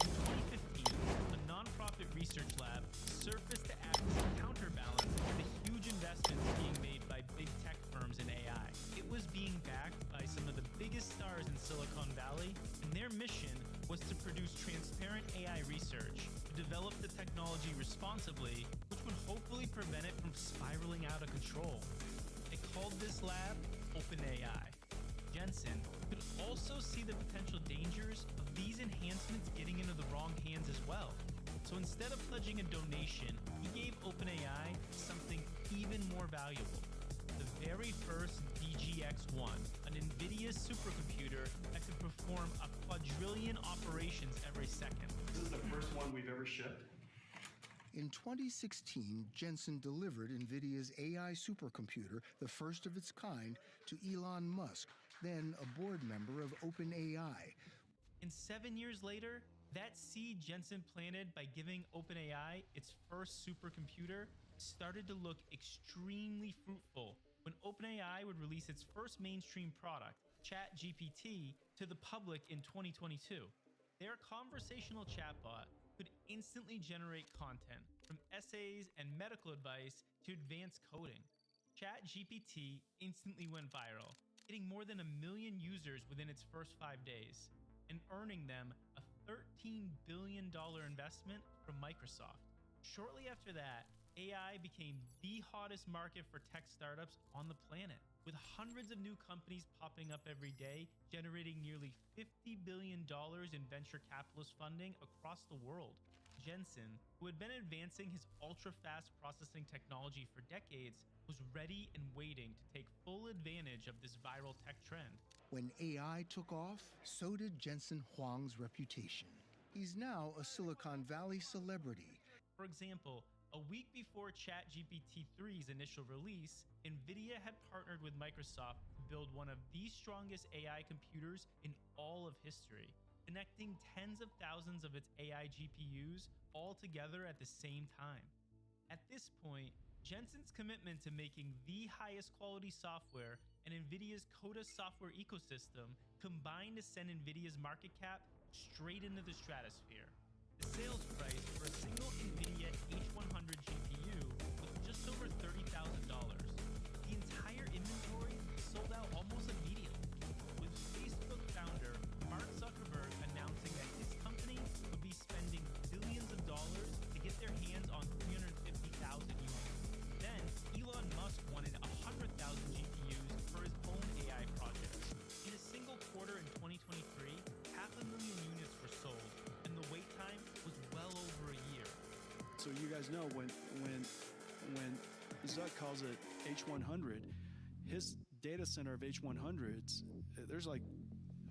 In 2015, a nonprofit research lab surfaced to act as a counterbalance to the huge investments being made by big tech firms in AI. It was being backed by some of the biggest stars in Silicon Valley, and their mission was to produce transparent AI research, to develop the technology responsibly, which would hopefully prevent it from spiraling out of control. They called this lab OpenAI. Jensen could also see the potential dangers of these enhancements getting into the wrong hands as well. So instead of pledging a donation, he gave OpenAI something even more valuable. The very first DGX-1, an NVIDIA supercomputer that could perform a quadrillion operations every second. This is the first one we've ever shipped. In 2016, Jensen delivered NVIDIA's AI supercomputer, the first of its kind, to Elon Musk, then a board member of OpenAI. And 7 years later, that seed Jensen planted by giving OpenAI its first supercomputer started to look extremely fruitful when OpenAI would release its first mainstream product, ChatGPT, to the public in 2022. Their conversational chatbot could instantly generate content, from essays and medical advice to advanced coding. ChatGPT instantly went viral, hitting more than 1 million users within its first 5 days, and earning them a $13 billion investment from Microsoft. Shortly after that, AI became the hottest market for tech startups on the planet. with hundreds of new companies popping up every day, generating nearly $50 billion in venture capitalist funding across the world. Jensen, who had been advancing his ultra-fast processing technology for decades, was ready and waiting to take full advantage of this viral tech trend. When AI took off, so did Jensen Huang's reputation. He's now a Silicon Valley celebrity. For example, a week before ChatGPT-3's initial release, NVIDIA had partnered with Microsoft to build one of the strongest AI computers in all of history, connecting tens of thousands of its AI GPUs all together at the same time. At this point, Jensen's commitment to making the highest quality software and NVIDIA's CODA software ecosystem combined to send NVIDIA's market cap straight into the stratosphere. The sales price for a single NVIDIA H100 GPU was just over $30,000. The entire inventory sold out almost immediately, with Facebook founder Mark Zuckerberg announcing that his company would be spending billions of dollars to get their hands on 350,000 units. Then, Elon Musk wanted 100,000 GPUs for his own AI project. In a single quarter in 2023, 500,000 units were sold, and the wait time was well over a year. So you guys know when Zuck calls it H100, his data center of H100s, there's like,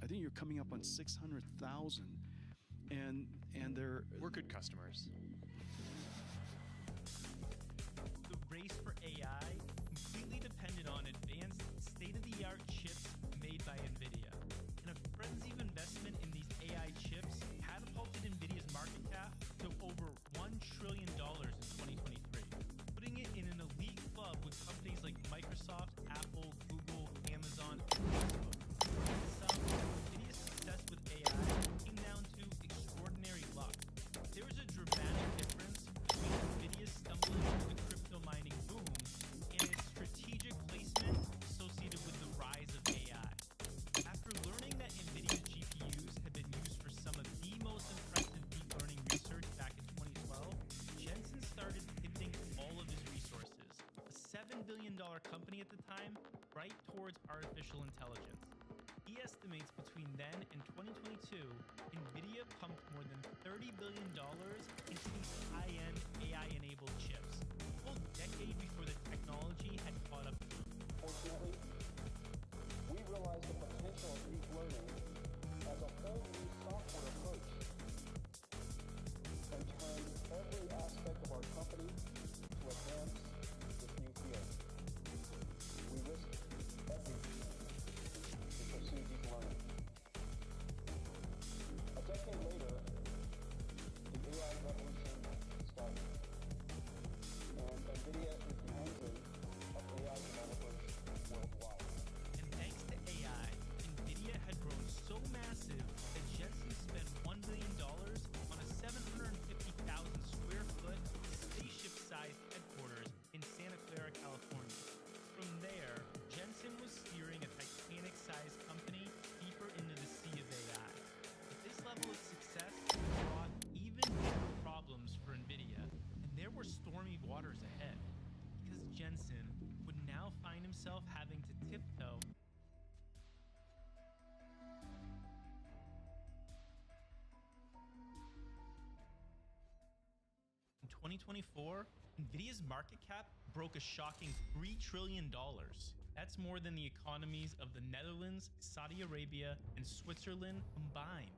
I think you're coming up on 600,000, and we're good customers. The race for AI completely depended on advanced, state-of-the-art chips made by NVIDIA. And a frenzy of investment in these AI chips catapulted NVIDIA's market cap to over $1 trillion in 2023, putting it in an elite club with companies like Microsoft, Apple, Google, Amazon, and Facebook. Some, NVIDIA's success with AI came down to extraordinary luck. There was a dramatic difference between NVIDIA stumbling into the crypto mining boom and its strategic placement associated with the rise of AI. After learning that NVIDIA's GPUs had been used for some of the most impressive deep learning research back in 2012, Jensen started pivoting all of his resources, a $7 billion company at the time, right towards artificial intelligence. He estimates between then and 2022, NVIDIA pumped more than $30 billion into these high-end AI-enabled chips, a full decade before the technology had caught up to them. Fortunately, we realized the potential of deep learning as a whole new software approach and turned every aspect of our company to advance this new field. We risked everything to pursue deep learning. A decade later, the AI revolution started, and NVIDIA is the engine of AI developers worldwide. And thanks to AI, NVIDIA had grown so massive that Jensen spent $1 billion on a 750,000 square foot spaceship-sized headquarters in Santa Clara, California. From there, Jensen was steering a Titanic-sized company deeper into the sea of AI. But this level of success brought even bigger problems for NVIDIA, and there were stormy waters ahead, because Jensen would now find himself having to tiptoe in 2024, NVIDIA's market cap broke a shocking $3 trillion. That's more than the economies of the Netherlands, Saudi Arabia, and Switzerland combined.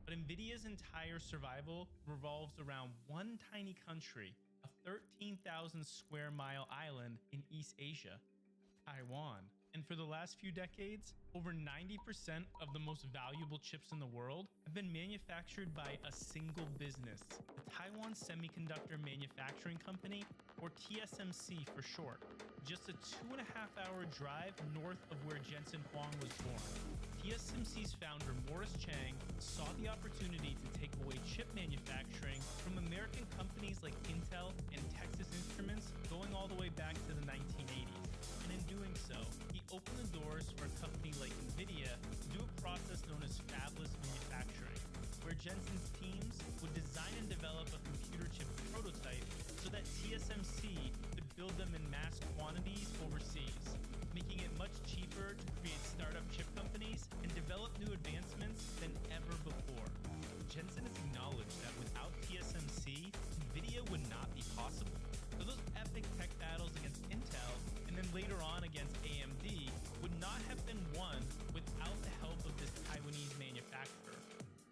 But NVIDIA's entire survival revolves around one tiny country, a 13,000 square mile island in East Asia, Taiwan. And for the last few decades, over 90% of the most valuable chips in the world have been manufactured by a single business, the Taiwan Semiconductor Manufacturing Company, or TSMC for short, just a 2.5-hour drive north of where Jensen Huang was born. TSMC's founder, Morris Chang, saw the opportunity to take away chip manufacturing from American companies like Intel and Texas Instruments going all the way back to the 1980s. And in doing so, he opened the doors for a company like NVIDIA to do a process known as fabless manufacturing, where Jensen's teams would design and develop a computer chip prototype so that TSMC could build them in mass quantities overseas, making it much cheaper to create startup chip companies and develop new advancements than ever before. Jensen has acknowledged that without TSMC, NVIDIA would not be possible. So those epic tech battles against Intel and then later on against AMD would not have been won without the help of this Taiwanese manufacturer.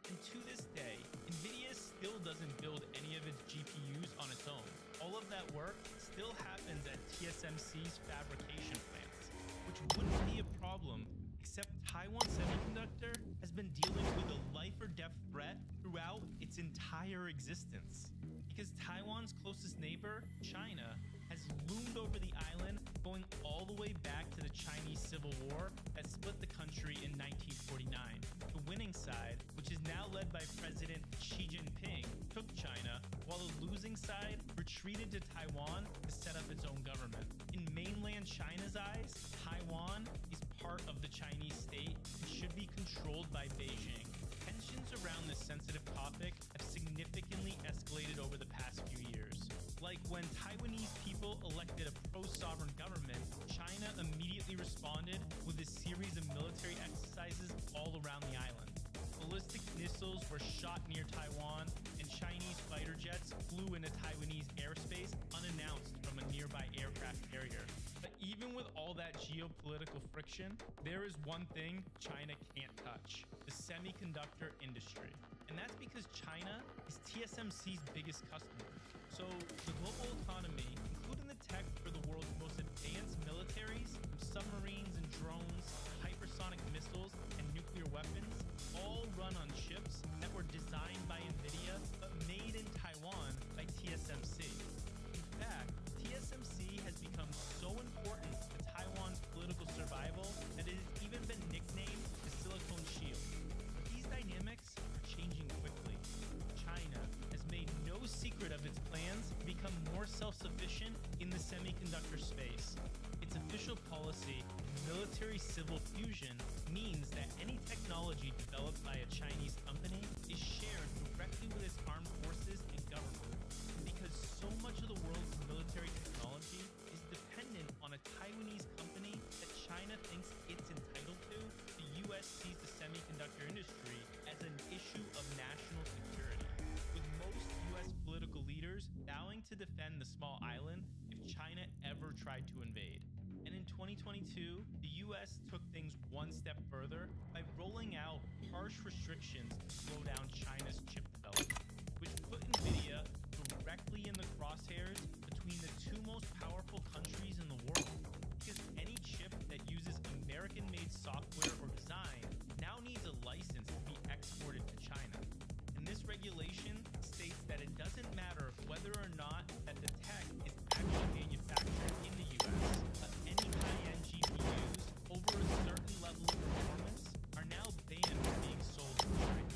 And to this day, NVIDIA still doesn't build any of its GPUs on its own. All of that work still happens at TSMC's fabrication plants, which wouldn't be a problem except Taiwan Semiconductor has been dealing with a life or death threat throughout its entire existence. Because Taiwan's closest neighbor, China, has loomed over the island going all the way back to the Chinese Civil War that split the country in 1949. The winning side, which is now led by President Xi Jinping, took China, while the losing side retreated to Taiwan to set up its own government. In mainland China's eyes, Taiwan is part of the Chinese state and should be controlled by Beijing. Tensions around this sensitive topic have significantly escalated over the past few years. Like when Taiwanese people elected a pro-sovereign government, China immediately responded with a series of military exercises all around the island. Ballistic missiles were shot near Taiwan, and Chinese fighter jets flew into Taiwanese airspace unannounced from a nearby aircraft carrier. But even with all that geopolitical friction, there is one thing China can't touch: the semiconductor industry. And that's because China is TSMC's biggest customer. So the global economy, including the tech for the world's most advanced militaries, from submarines and drones, hypersonic missiles, and nuclear weapons, all run on chips that were designed by NVIDIA but made in Taiwan by TSMC. In fact, TSMC has become so important to Taiwan's political survival that it has even been nicknamed the Silicon Shield. But these dynamics are changing quickly. China has made no secret of its plans to become more self-sufficient in the semiconductor space. Its official policy, military-civil fusion, means that any technology developed by a Chinese company is shared directly with its armed forces and government. And because so much of the world's military technology is dependent on a Taiwanese company that China thinks it's entitled to, the US sees the semiconductor industry as an issue of national security, with most US political leaders vowing to defend the small island if China ever tried to invade. And in 2022, the US took things one step further by rolling out harsh restrictions to slow down China's chip development, which put NVIDIA directly in the crosshairs between the two most powerful countries in the world. Because any chip that uses American-made software or design now needs a license to be exported to China. And this regulation states that it doesn't matter whether or not that the tech is actually manufactured in the US, but any high-end GPUs over a certain level of performance are now banned from being sold in China.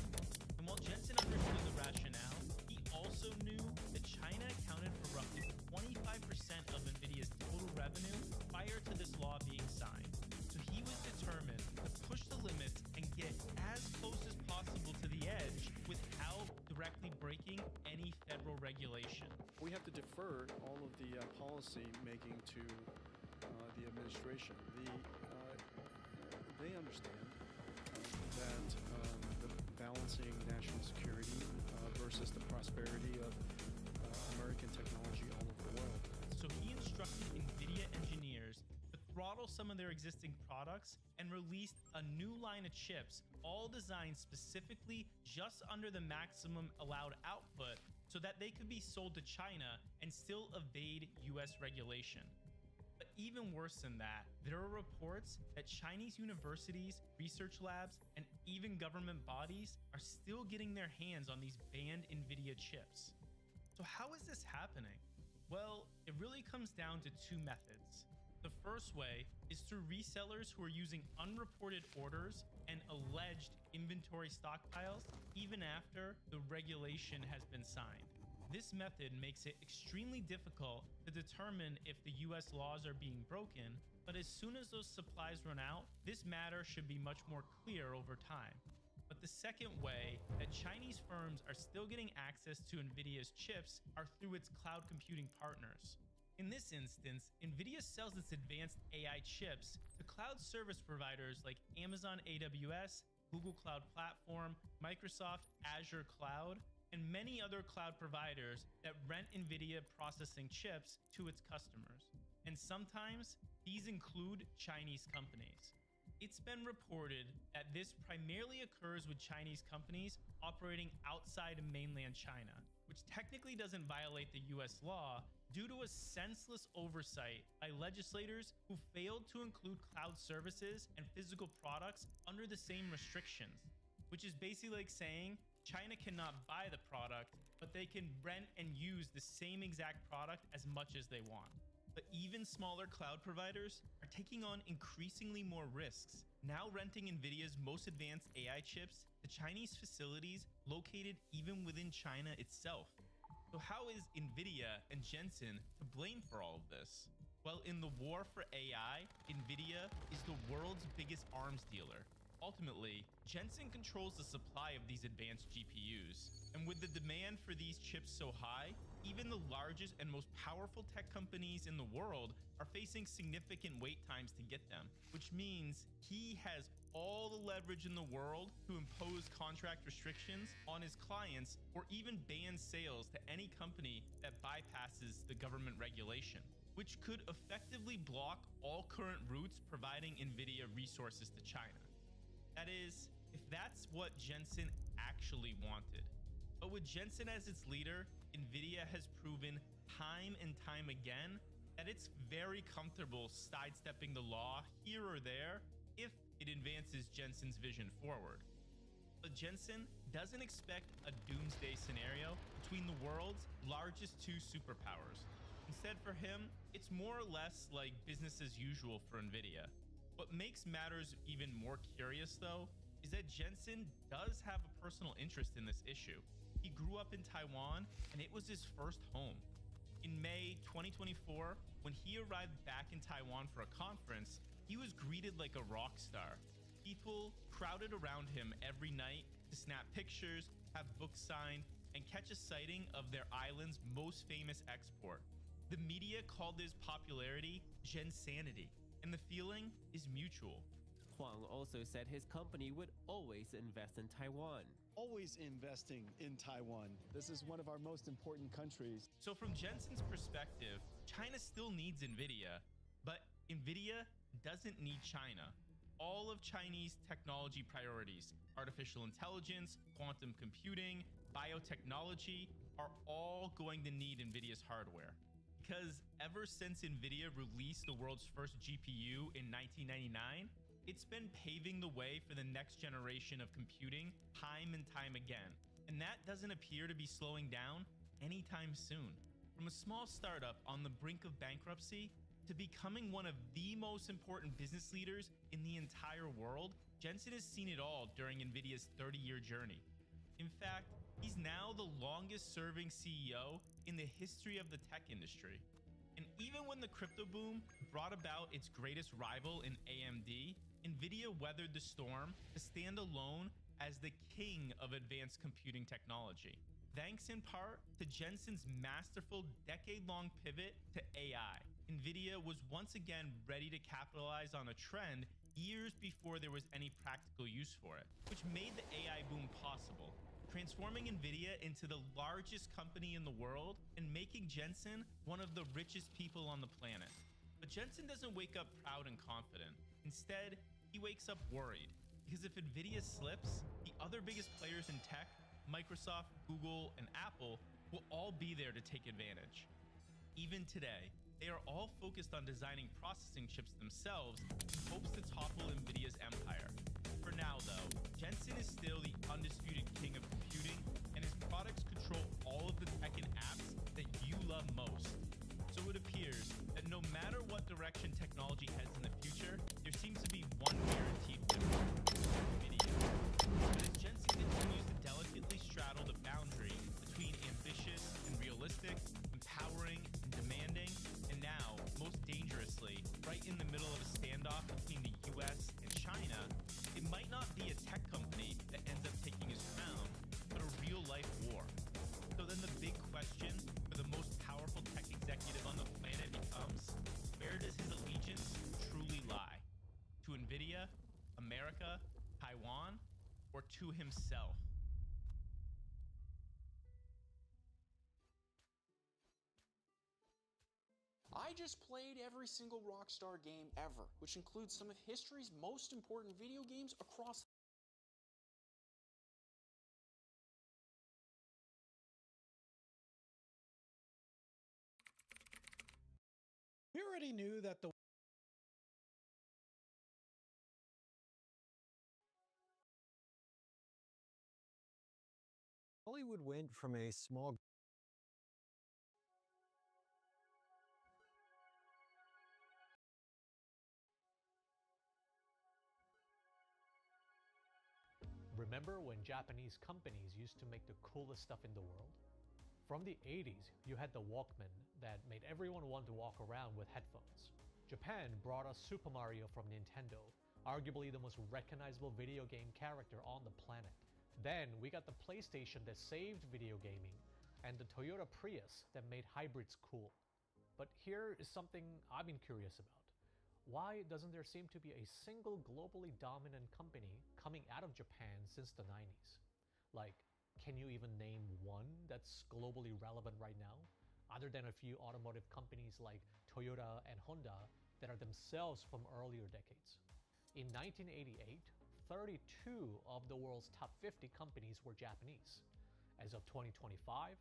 And while Jensen understood the rationale, he also knew that China accounted for roughly 25% of NVIDIA's total revenue prior to this law being signed. So he was determined to push the limits and get as close as possible to the edge without directly breaking any federal regulation. We have to defer all of the policy making to the administration. They understand that the balancing national security versus the prosperity of American technology all over the world. So he instructed NVIDIA engineers to throttle some of their existing products and released a new line of chips, all designed specifically just under the maximum allowed output so that they could be sold to China and still evade US regulation. But even worse than that, there are reports that Chinese universities, research labs, and even government bodies are still getting their hands on these banned NVIDIA chips. So how is this happening? Well, it really comes down to two methods. The first way is through resellers who are using unreported orders and alleged inventory stockpiles even after the regulation has been signed. This method makes it extremely difficult to determine if the US laws are being broken, but as soon as those supplies run out, this matter should be much more clear over time. But the second way that Chinese firms are still getting access to NVIDIA's chips are through its cloud computing partners. In this instance, NVIDIA sells its advanced AI chips to cloud service providers like Amazon AWS, Google Cloud Platform, Microsoft Azure Cloud, and many other cloud providers that rent NVIDIA processing chips to its customers. And sometimes these include Chinese companies. It's been reported that this primarily occurs with Chinese companies operating outside of mainland China, which technically doesn't violate the US law due to a senseless oversight by legislators who failed to include cloud services and physical products under the same restrictions, which is basically like saying China cannot buy the product, but they can rent and use the same exact product as much as they want. But even smaller cloud providers are taking on increasingly more risks, now renting NVIDIA's most advanced AI chips to Chinese facilities located even within China itself. So how is NVIDIA and Jensen to blame for all of this? Well, in the war for AI, NVIDIA is the world's biggest arms dealer. Ultimately, Jensen controls the supply of these advanced GPUs, and with the demand for these chips so high, even the largest and most powerful tech companies in the world are facing significant wait times to get them, which means he has all the leverage in the world to impose contract restrictions on his clients or even ban sales to any company that bypasses the government regulation, which could effectively block all current routes providing NVIDIA resources to China. That is, if that's what Jensen actually wanted. But with Jensen as its leader, NVIDIA has proven time and time again that it's very comfortable sidestepping the law here or there if it advances Jensen's vision forward. But Jensen doesn't expect a doomsday scenario between the world's largest two superpowers. Instead, for him, it's more or less like business as usual for NVIDIA. What makes matters even more curious, though, is that Jensen does have a personal interest in this issue. He grew up in Taiwan, and it was his first home. In May 2024, when he arrived back in Taiwan for a conference, he was greeted like a rock star. People crowded around him every night to snap pictures, have books signed, and catch a sighting of their island's most famous export. The media called his popularity Jensanity, and the feeling is mutual. Huang also said his company would always invest in Taiwan. Always investing in Taiwan. This is one of our most important countries. So from Jensen's perspective, China still needs NVIDIA, but NVIDIA doesn't need China. All of Chinese technology priorities, artificial intelligence, quantum computing, biotechnology, are all going to need NVIDIA's hardware. Because ever since NVIDIA released the world's first GPU in 1999, it's been paving the way for the next generation of computing time and time again. And that doesn't appear to be slowing down anytime soon. From a small startup on the brink of bankruptcy to becoming one of the most important business leaders in the entire world, Jensen has seen it all during NVIDIA's 30-year journey. In fact, he's now the longest-serving CEO in the history of the tech industry. And even when the crypto boom brought about its greatest rival in AMD, NVIDIA weathered the storm to stand alone as the king of advanced computing technology, thanks in part to Jensen's masterful decade-long pivot to AI. NVIDIA was once again ready to capitalize on a trend years before there was any practical use for it, which made the AI boom possible, transforming NVIDIA into the largest company in the world and making Jensen one of the richest people on the planet. But Jensen doesn't wake up proud and confident. Instead, he wakes up worried, because if NVIDIA slips, the other biggest players in tech, Microsoft, Google, and Apple, will all be there to take advantage. Even today, they are all focused on designing processing chips themselves in hopes to topple NVIDIA's empire. For now, though, Jensen is still the undisputed king of computing, and his products control all of the tech and apps that you love most. So it appears that no matter what direction technology heads in the future, there seems to be one guaranteed winner: NVIDIA. But as Jensen continues to delicately straddle the boundary between ambitious and realistic, empowering and demanding, and now, most dangerously, right in the middle of a standoff between the US and China, it might not be a tech company that ends up taking his crown, but a real-life war. to himself. I just played every single Rockstar game ever, which includes some of history's most important video games across. We already knew that the Hollywood went from a small Remember when Japanese companies used to make the coolest stuff in the world? From the 80s, you had the Walkman that made everyone want to walk around with headphones. Japan brought us Super Mario from Nintendo, arguably the most recognizable video game character on the planet. Then we got the PlayStation that saved video gaming, and the Toyota Prius that made hybrids cool. But here is something I've been curious about. Why doesn't there seem to be a single globally dominant company coming out of Japan since the 90s? Like, can you even name one that's globally relevant right now, other than a few automotive companies like Toyota and Honda that are themselves from earlier decades? In 1988, 32 of the world's top 50 companies were Japanese. As of 2025,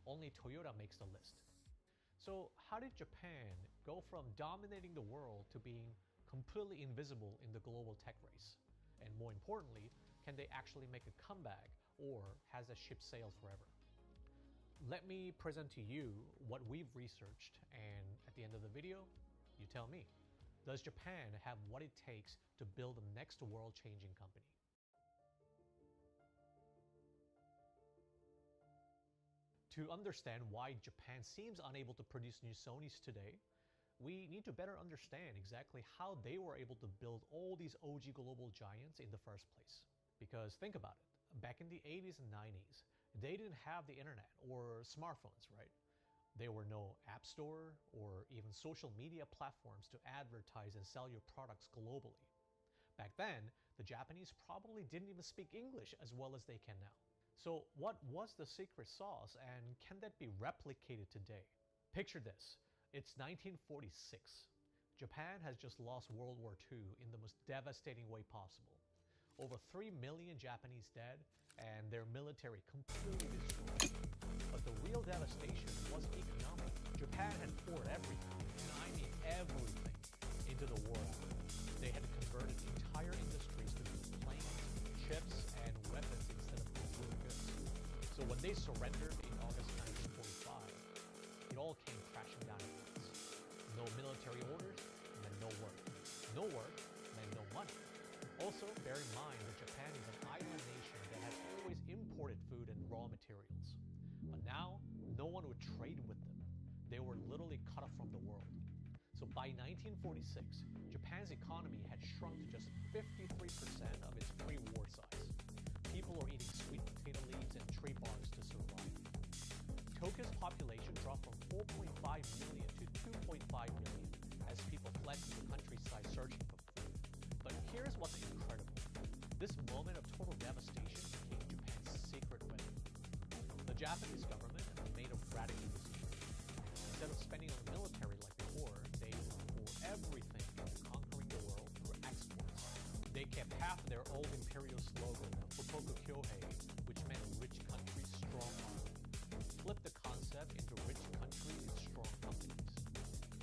only Toyota makes the list. So how did Japan go from dominating the world to being completely invisible in the global tech race? And more importantly, can they actually make a comeback, or has the ship sailed forever? Let me present to you what we've researched, and at the end of the video, you tell me. Does Japan have what it takes to build the next world-changing company? To understand why Japan seems unable to produce new Sonys today, we need to better understand exactly how they were able to build all these OG global giants in the first place. Because think about it, back in the 80s and 90s, they didn't have the internet or smartphones, right? There were no app store or even social media platforms to advertise and sell your products globally. Back then, the Japanese probably didn't even speak English as well as they can now. So what was the secret sauce, and can that be replicated today? Picture this. It's 1946. Japan has just lost World War II in the most devastating way possible. Over 3 million Japanese dead, and their military completely destroyed. But the real devastation was economic. Japan had poured everything, and I mean everything, into the war effort. They had converted entire industries to build planes, ships, and weapons instead of consumer goods. So when they surrendered in August 1945, it all came crashing down at once. No military orders meant no work. No work meant no money. Also, bear in mind that Japan is an island nation that had always imported food and raw materials. But now, no one would trade with them. They were literally cut off from the world. So by 1946, Japan's economy had shrunk to just 53% of its pre-war size. People were eating sweet potato leaves and tree barks to survive. Tokyo's population dropped from 4.5 million to 2.5 million as people fled to the countryside searching for food. But here's what's incredible. This moment of total devastation became Japan's secret weapon. The Japanese government made a radical decision. Instead of spending on the military like before, they poured everything into conquering the world through exports. They kept half their old imperial slogan, Fukoku Kyohei, which meant rich countries, strong army. Flipped the concept into rich countries, strong companies.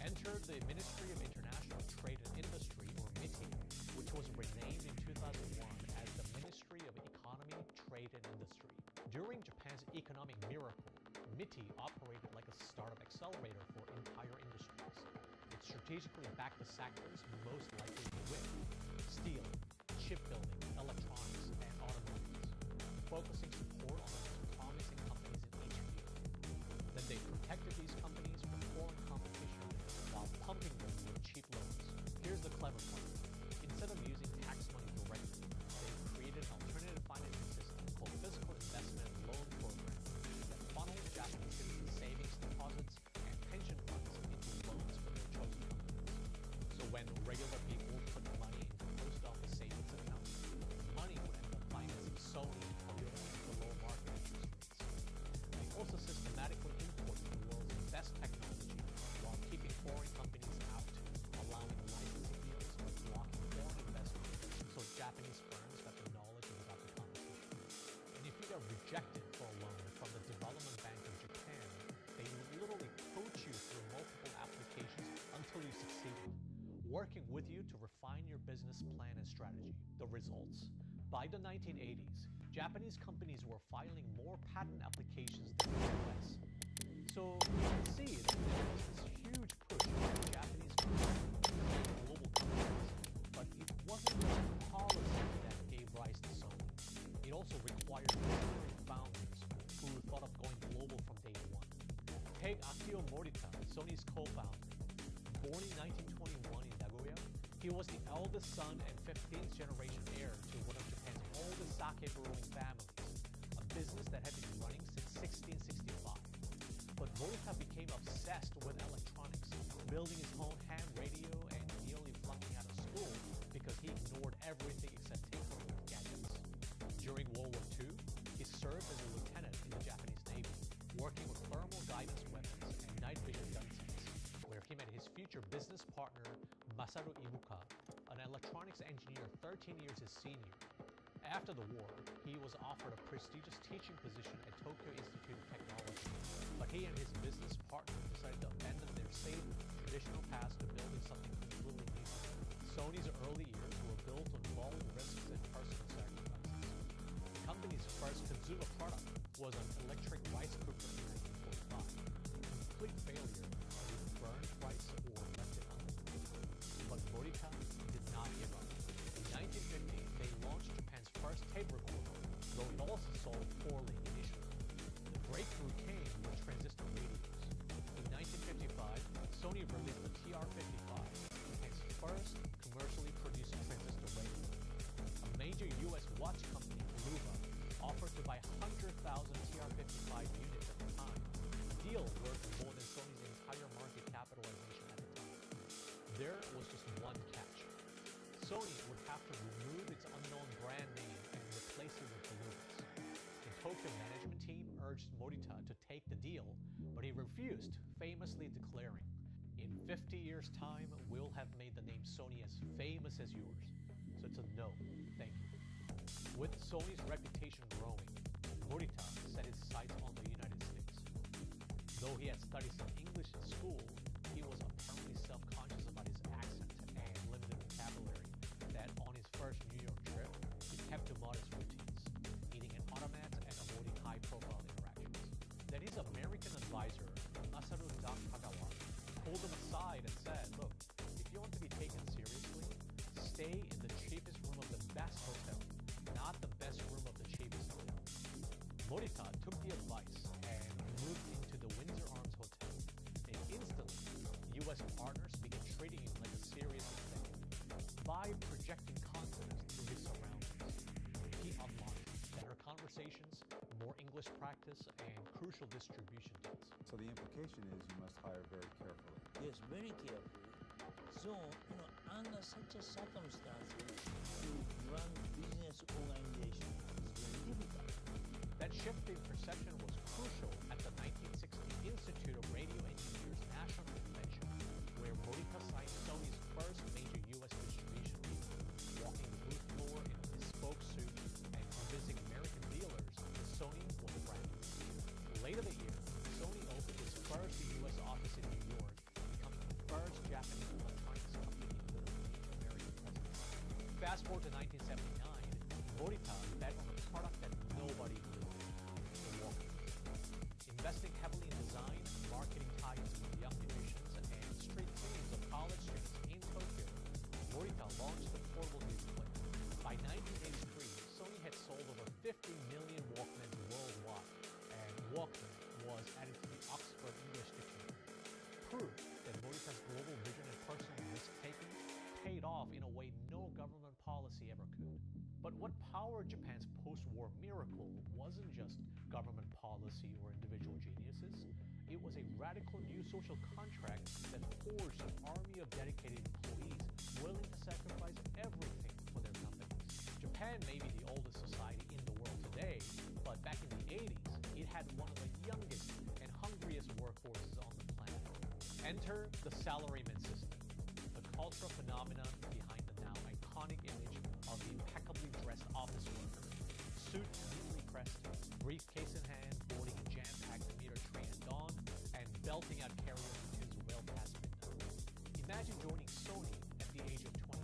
Entered the Ministry of International Trade and Industry, or MITI, which was renamed in 2001 as the Ministry of Economy, Trade and Industry. During Japan's economic miracle, MITI operated like a startup accelerator for entire industries. It strategically backed the sectors most likely to win: steel, shipbuilding, electronics, and automobiles, focusing support on the most promising companies in each field. Then they protected these companies from foreign competition while pumping them with cheap loans. Here's the clever part. Instead of using tax money directly, they created an alternative financing system called Physical Investment and Loan Program that funneled Japanese citizens' savings, deposits, and pension funds into loans for their chosen companies. So when regular people put money into post office savings accounts, money would end up financing so you to refine your business plan and strategy. The results. By the 1980s, Japanese companies were filing more patent applications than the US. So you can see that there was this huge push by Japanese companies to global companies, but it wasn't just policy that gave rise to Sony. It also required visionary founders who thought of going global from day one. Take Akio Morita, Sony's co-founder. Born in 1921 in Nagoya, he was the eldest son and 15th generation heir to one of Japan's oldest sake brewing families, a business that had been running since 1665. But Morita became obsessed with electronics, building his own ham radio and nearly flunking out of school because he ignored everything except tinkering with gadgets. During World War II, he served as a lieutenant in the Japanese Navy, working with thermal guidance weapons and night vision gun sets, where he met his future business partner, Masaru Ibuka, an electronics engineer 13 years his senior. After the war, he was offered a prestigious teaching position at Tokyo Institute of Technology, but he and his business partner decided to abandon their safe, traditional paths to building something completely new. Sony's early years were built on bold risks and personal sacrifices. The company's first consumer product was an electric rice cooker in 1945, a complete failure that either burned rice or left it uncooked. But Morita did not give up. In 1950, they launched Japan's first tape recorder, though it also sold poorly initially. The breakthrough came with transistor radios. In 1955, Sony released the TR-55, Japan's first commercially produced transistor radio. A major US watch company, Luva, offered to buy 100,000 TR-55 units at the time, a deal worth more than Sony's entire market capitalization at the time. There was just one catch. Sony would have to remove its unknown brand name and replace it with Luva's. The Tokyo management team urged Morita to take the deal, but he refused, famously declaring, "In 50 years' time, we'll have made the name Sony as famous as yours. So it's a no, thank you." With Sony's reputation growing, Morita set his sights on the United States. Though he had studied some English in school, he was apparently self-conscious about his accent and limited vocabulary that on his first New York trip, he kept to modest routines, eating at automats and avoiding high-profile interactions. Then his American advisor, Masaru Takagawa, pulled him aside and said, "Look, if you want to be taken seriously, stay in the cheapest room of the best hotel, not the best room of the cheapest hotel." Morita took the advice and moved into the Windsor Arms Hotel, and instantly, U.S. partners began treating him like a serious executive. By projecting confidence through his surroundings, he unlocked better conversations, more English practice, and crucial distribution deals. So the implication is you must hire very carefully. Yes, very carefully. So, under such a circumstances, to run business organization is very difficult. That shift in perception was crucial at the 1960 Institute of Radio Engineers National Convention, where Morita signed Sony's first major U.S. distribution deal, walking the booth floor in a bespoke suit and convincing American dealers that Sony was brand new. Later that year, Sony opened its first U.S. office in New York, becoming the first Japanese electronics company with a major American presence. Fast forward to 1979, Morita bet on a product that nobody believed in, the Walkman. Investing heavily in design, marketing ties with young musicians, and street teams of college students in Tokyo, Morita launched the portable music player. By 1983, Sony had sold over 50 million Walkmans worldwide, and Walkman was added to the Oxford English Dictionary. Proof that Morita's global vision and personal risk-taking paid off in a way no government policy ever could. But what powered Japan's post-war miracle wasn't just government policy or individual geniuses. It was a radical new social contract that forged an army of dedicated employees willing to sacrifice everything for their companies. Japan may be the oldest society in the world today, but back in the 80s, it had one of the youngest and hungriest workforces on the planet. Enter the salaryman system, the cultural phenomenon behind the now iconic image of the impeccably dressed office worker, suit neatly pressed, briefcase in hand, boarding a jam-packed commuter train at dawn, and belting out karaoke tunes well past midnight. Imagine joining Sony at the age of 20.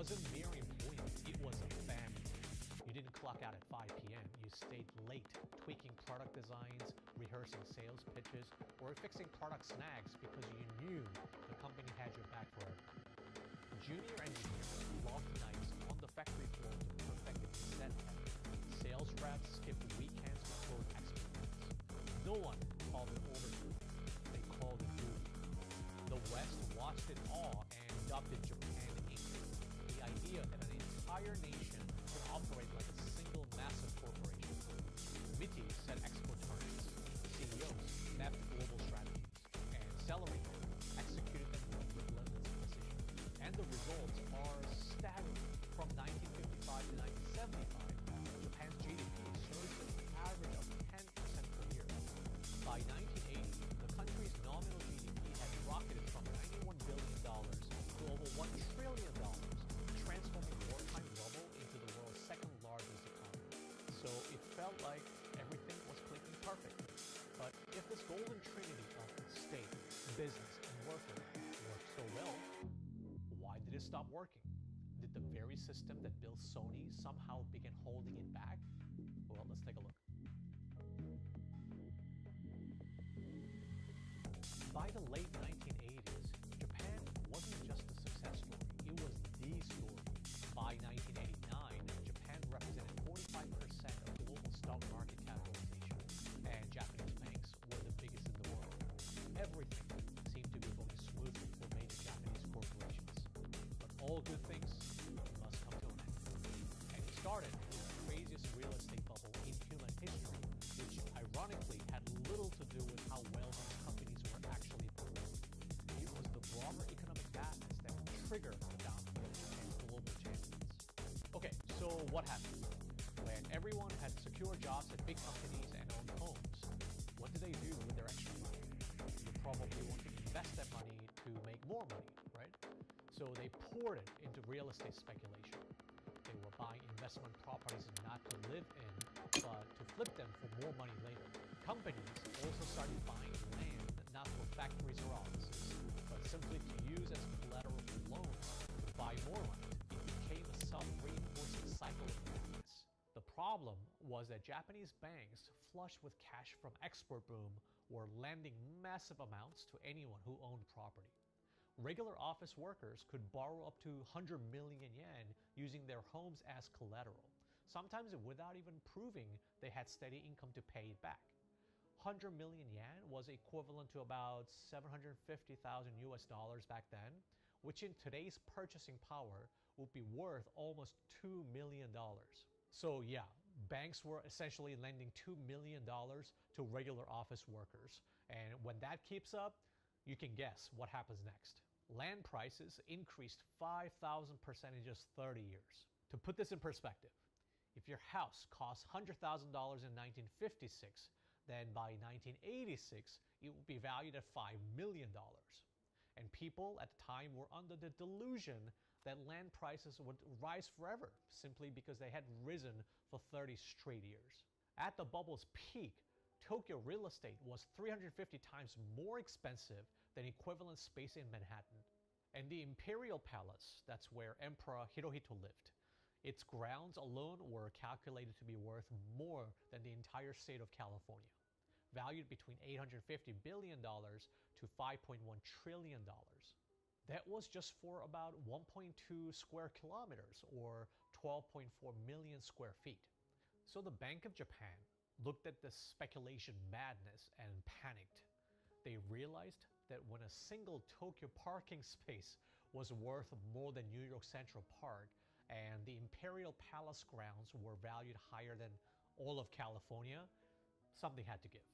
wasn't mere employment, it was a family. You didn't clock out at 5 p.m. You stayed late, tweaking product designs, rehearsing sales pitches, or fixing product snags because you knew the company had your back forever. Junior engineers logged nights on the factory floor to perfect its set. Sales reps skipped weekends to close experts. No one called it overtime. They called it duty. The West watched it all and dubbed it Japan Inc. The idea that an entire nation could operate like a single massive corporation. Committees set export targets. CEOs mapped global strategies. And salary executed them with relentless precision. And the results are staggering. From 1955 to 1975, Japan's GDP surged at an average of 10% per year. By 1980, the country's nominal GDP had rocketed from $91 billion to over $1 trillion, transforming wartime rubble into the world's second largest economy. So it felt like everything was clicking perfectly. But if this golden trinity of state, business, and worker worked so well, why did it stop working? Did the very system that built Sony somehow begin holding it back? Well, let's take a look. By the late 1980s, Japan wasn't just a success story, it was the story. By 1989, Japan represented 45% of global stock market capitalization, and Japanese banks were the biggest in the world. Everything seemed to be going smoothly for major Japanese corporations. But all good things must come to an end. And it started with the craziest real estate bubble in human history, which ironically had little to do with how well these companies were actually performing. It was the broader economic madness that triggered the downfall of Japan's global champions. Okay, so what happened? When everyone had secure jobs at big companies and owned homes, what did they do with their extra money? You probably want to invest that money to make more money, right? So they poured it into real estate speculation. They were buying investment properties not to live in, but to flip them for more money later. Companies also started buying land not for factories or offices, but simply to use as collateral for loans to buy more land. It became a self-reinforcing cycle of madness. The problem was that Japanese banks, flush with cash from export boom, were lending massive amounts to anyone who owned property. Regular office workers could borrow up to 100 million yen using their homes as collateral, sometimes without even proving they had steady income to pay it back. 100 million yen was equivalent to about $750,000 US back then, which in today's purchasing power would be worth almost $2 million. So yeah, banks were essentially lending $2 million to regular office workers. And when that keeps up, you can guess what happens next. Land prices increased 5,000% in just 30 years. To put this in perspective, if your house cost $100,000 in 1956, then by 1986, it would be valued at $5 million. And people at the time were under the delusion that land prices would rise forever, simply because they had risen for 30 straight years. At the bubble's peak, Tokyo real estate was 350 times more expensive than equivalent space in Manhattan. And the Imperial Palace, that's where Emperor Hirohito lived, its grounds alone were calculated to be worth more than the entire state of California, valued between $850 billion to $5.1 trillion. That was just for about 1.2 square kilometers, or 12.4 million square feet. So the Bank of Japan looked at the speculation madness and panicked. They realized that when a single Tokyo parking space was worth more than New York Central Park, and the Imperial Palace grounds were valued higher than all of California, something had to give.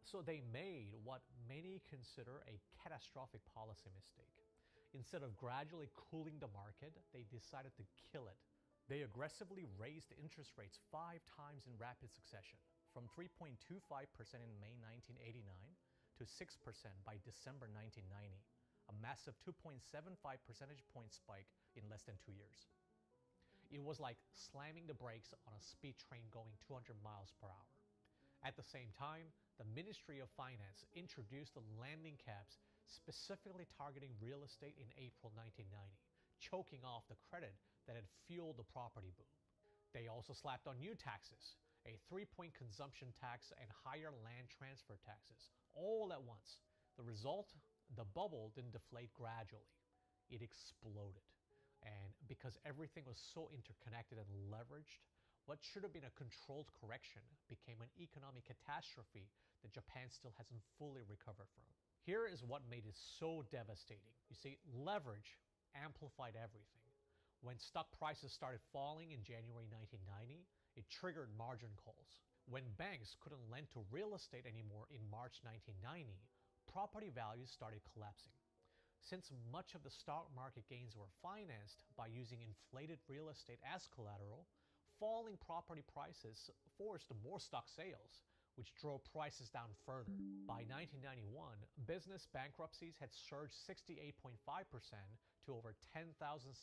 So they made what many consider a catastrophic policy mistake. Instead of gradually cooling the market, they decided to kill it. They aggressively raised interest rates 5 times in rapid succession, from 3.25% in May 1989 to 6% by December 1990, a massive 2.75 percentage point spike in less than 2 years. It was like slamming the brakes on a speed train going 200 miles per hour. At the same time, the Ministry of Finance introduced the landing caps specifically targeting real estate in April 1990, choking off the credit that had fueled the property boom. They also slapped on new taxes, a 3-point consumption tax and higher land transfer taxes, all at once. The result? The bubble didn't deflate gradually. It exploded. And because everything was so interconnected and leveraged, what should have been a controlled correction became an economic catastrophe that Japan still hasn't fully recovered from. Here is what made it so devastating. You see, leverage amplified everything. When stock prices started falling in January 1990, it triggered margin calls. When banks couldn't lend to real estate anymore in March 1990, property values started collapsing. Since much of the stock market gains were financed by using inflated real estate as collateral, falling property prices forced more stock sales, which drove prices down further. By 1991, business bankruptcies had surged 68.5% to over 10,700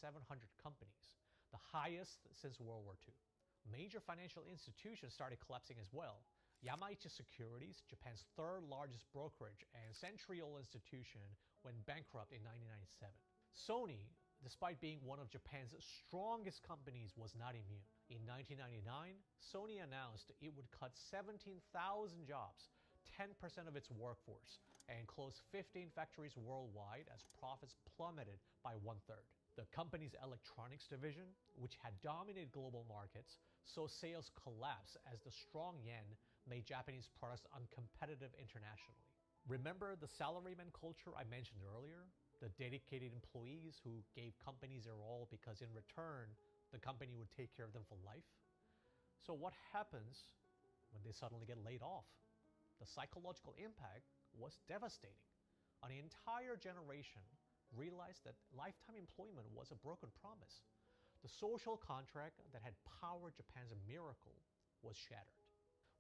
companies, the highest since World War II. Major financial institutions started collapsing as well. Yamaichi Securities, Japan's third largest brokerage and century-old institution, went bankrupt in 1997. Sony, despite being one of Japan's strongest companies, was not immune. In 1999, Sony announced it would cut 17,000 jobs, 10% of its workforce, and close 15 factories worldwide as profits plummeted by 1/3. The company's electronics division, which had dominated global markets, saw sales collapse as the strong yen made Japanese products uncompetitive internationally. Remember the salaryman culture I mentioned earlier? The dedicated employees who gave companies their all because in return, the company would take care of them for life? So what happens when they suddenly get laid off? The psychological impact was devastating. An entire generation realized that lifetime employment was a broken promise. The social contract that had powered Japan's miracle was shattered.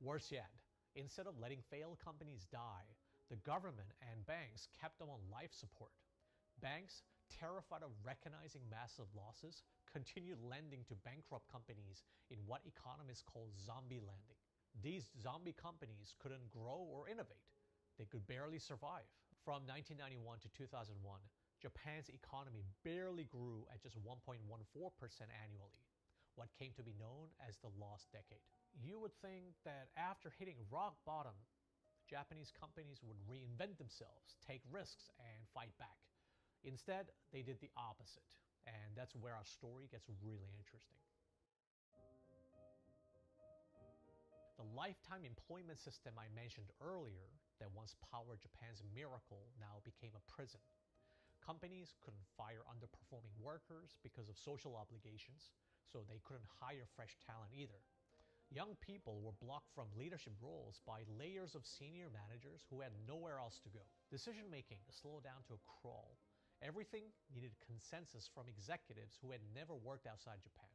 Worse yet, instead of letting failed companies die, the government and banks kept them on life support. Banks, terrified of recognizing massive losses, continued lending to bankrupt companies in what economists call zombie lending. These zombie companies couldn't grow or innovate. They could barely survive. From 1991 to 2001, Japan's economy barely grew at just 1.14% annually, what came to be known as the lost decade. You would think that after hitting rock bottom, Japanese companies would reinvent themselves, take risks, and fight back. Instead, they did the opposite, and that's where our story gets really interesting. The lifetime employment system I mentioned earlier that once powered Japan's miracle now became a prison. Companies couldn't fire underperforming workers because of social obligations, so they couldn't hire fresh talent either. Young people were blocked from leadership roles by layers of senior managers who had nowhere else to go. Decision-making slowed down to a crawl. Everything needed consensus from executives who had never worked outside Japan.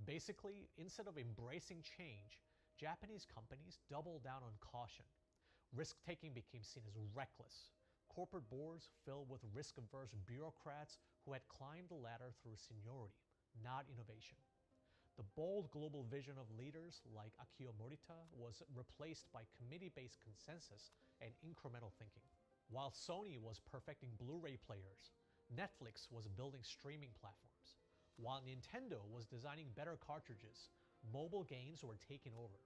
Basically, instead of embracing change, Japanese companies doubled down on caution. Risk-taking became seen as reckless. Corporate boards filled with risk-averse bureaucrats who had climbed the ladder through seniority, not innovation. The bold global vision of leaders like Akio Morita was replaced by committee-based consensus and incremental thinking. While Sony was perfecting Blu-ray players, Netflix was building streaming platforms. While Nintendo was designing better cartridges, mobile games were taking over.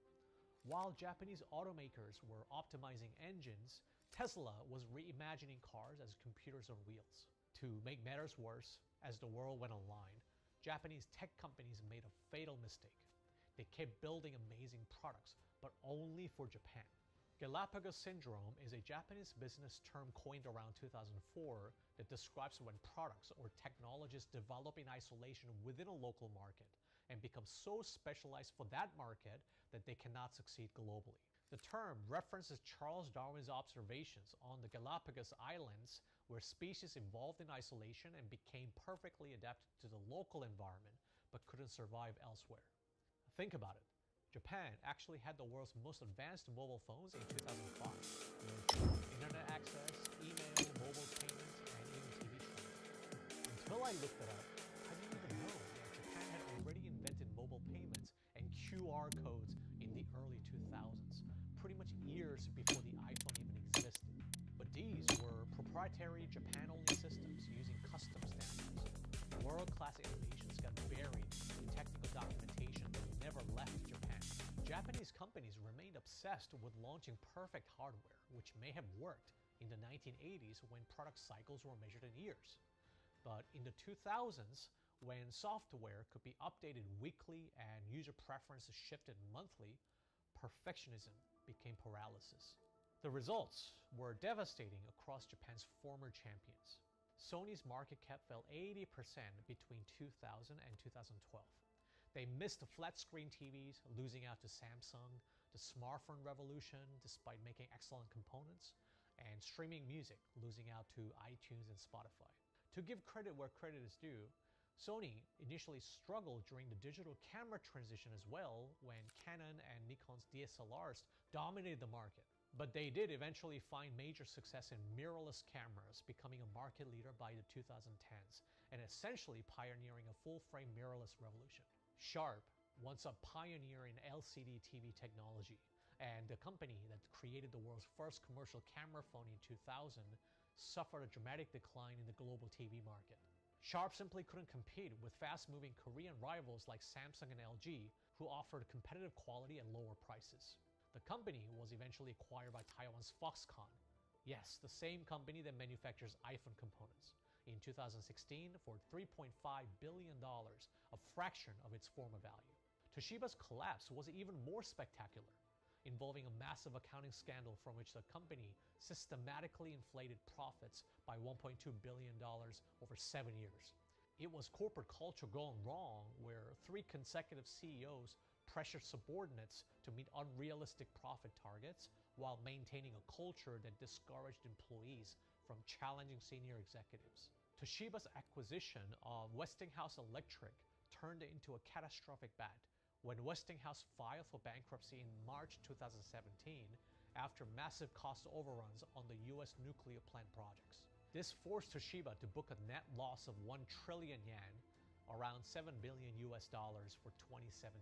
While Japanese automakers were optimizing engines, Tesla was reimagining cars as computers on wheels. To make matters worse, as the world went online, Japanese tech companies made a fatal mistake. They kept building amazing products, but only for Japan. Galapagos syndrome is a Japanese business term coined around 2004 that describes when products or technologies develop in isolation within a local market and become so specialized for that market that they cannot succeed globally. The term references Charles Darwin's observations on the Galapagos Islands, where species evolved in isolation and became perfectly adapted to the local environment but couldn't survive elsewhere. Think about it. Japan actually had the world's most advanced mobile phones in 2005, with internet access, email, mobile payments, and even TV streaming. Until I looked it up, I didn't even know that Japan had already invented mobile payments and QR codes in the early 2000s, pretty much years before the iPhone even existed. But these were proprietary Japan-only systems using custom standards. World-class world-class innovations got buried in technical documentation that never left Japan. Japanese companies remained obsessed with launching perfect hardware, which may have worked in the 1980s when product cycles were measured in years. But in the 2000s, when software could be updated weekly and user preferences shifted monthly, perfectionism became paralysis. The results were devastating across Japan's former champions. Sony's market cap fell 80% between 2000 and 2012. They missed the flat-screen TVs, losing out to Samsung, the smartphone revolution despite making excellent components, and streaming music, losing out to iTunes and Spotify. To give credit where credit is due, Sony initially struggled during the digital camera transition as well, when Canon and Nikon's DSLRs dominated the market. But they did eventually find major success in mirrorless cameras, becoming a market leader by the 2010s, and essentially pioneering a full-frame mirrorless revolution. Sharp, once a pioneer in LCD TV technology, and the company that created the world's first commercial camera phone in 2000, suffered a dramatic decline in the global TV market. Sharp simply couldn't compete with fast-moving Korean rivals like Samsung and LG, who offered competitive quality at lower prices. The company was eventually acquired by Taiwan's Foxconn. Yes, the same company that manufactures iPhone components. In 2016 for $3.5 billion, a fraction of its former value. Toshiba's collapse was even more spectacular, involving a massive accounting scandal from which the company systematically inflated profits by $1.2 billion over 7 years. It was corporate culture gone wrong, where 3 consecutive CEOs pressured subordinates to meet unrealistic profit targets while maintaining a culture that discouraged employees from challenging senior executives. Toshiba's acquisition of Westinghouse Electric turned into a catastrophic bet when Westinghouse filed for bankruptcy in March 2017 after massive cost overruns on the US nuclear plant projects. This forced Toshiba to book a net loss of 1 trillion yen, around $7 billion for 2017,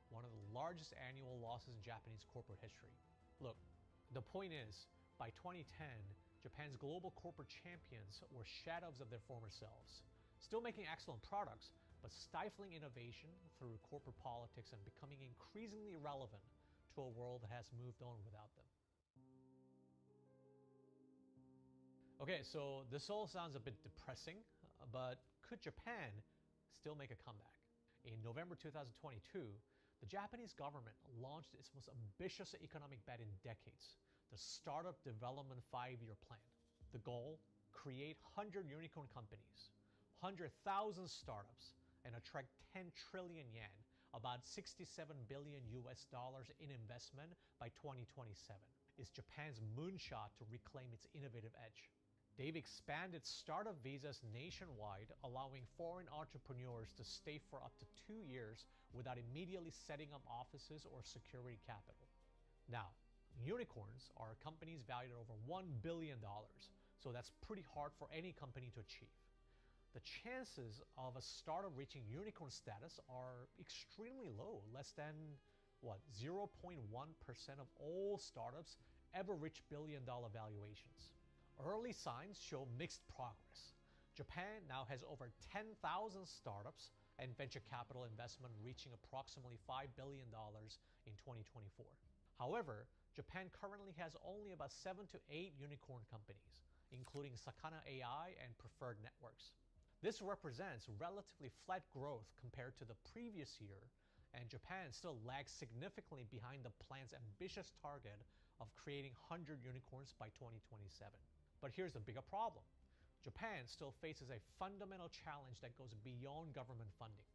one of the largest annual losses in Japanese corporate history. Look, the point is, by 2010, Japan's global corporate champions were shadows of their former selves, still making excellent products, but stifling innovation through corporate politics and becoming increasingly irrelevant to a world that has moved on without them. Okay, so this all sounds a bit depressing, but could Japan still make a comeback? In November 2022, the Japanese government launched its most ambitious economic bet in decades, the Startup Development 5-Year Plan. The goal? Create 100 unicorn companies, 100,000 startups, and attract 10 trillion yen, about $67 billion in investment by 2027, is Japan's moonshot to reclaim its innovative edge. They've expanded startup visas nationwide, allowing foreign entrepreneurs to stay for up to 2 years without immediately setting up offices or security capital. Now, unicorns are companies valued at over $1 billion, so that's pretty hard for any company to achieve. The chances of a startup reaching unicorn status are extremely low, less than, 0.1% of all startups ever reach billion-dollar valuations. Early signs show mixed progress. Japan now has over 10,000 startups and venture capital investment reaching approximately $5 billion in 2024. However, Japan currently has only about 7 to 8 unicorn companies, including Sakana AI and Preferred Networks. This represents relatively flat growth compared to the previous year, and Japan still lags significantly behind the plan's ambitious target of creating 100 unicorns by 2027. But here's the bigger problem. Japan still faces a fundamental challenge that goes beyond government funding.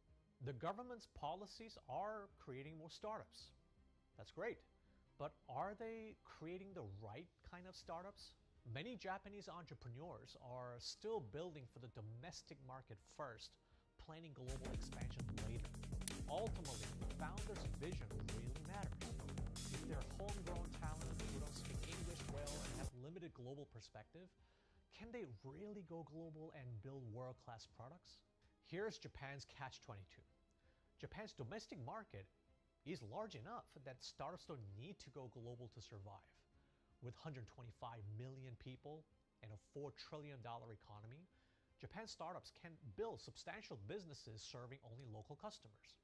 The government's policies are creating more startups. That's great. But are they creating the right kind of startups? Many Japanese entrepreneurs are still building for the domestic market first, planning global expansion later. Ultimately, the founder's vision really matters. If they're homegrown talent who don't speak English well and have limited global perspective, can they really go global and build world-class products? Here's Japan's catch-22. Japan's domestic market is large enough that startups don't need to go global to survive. With 125 million people and a $4 trillion economy, Japan startups can build substantial businesses serving only local customers.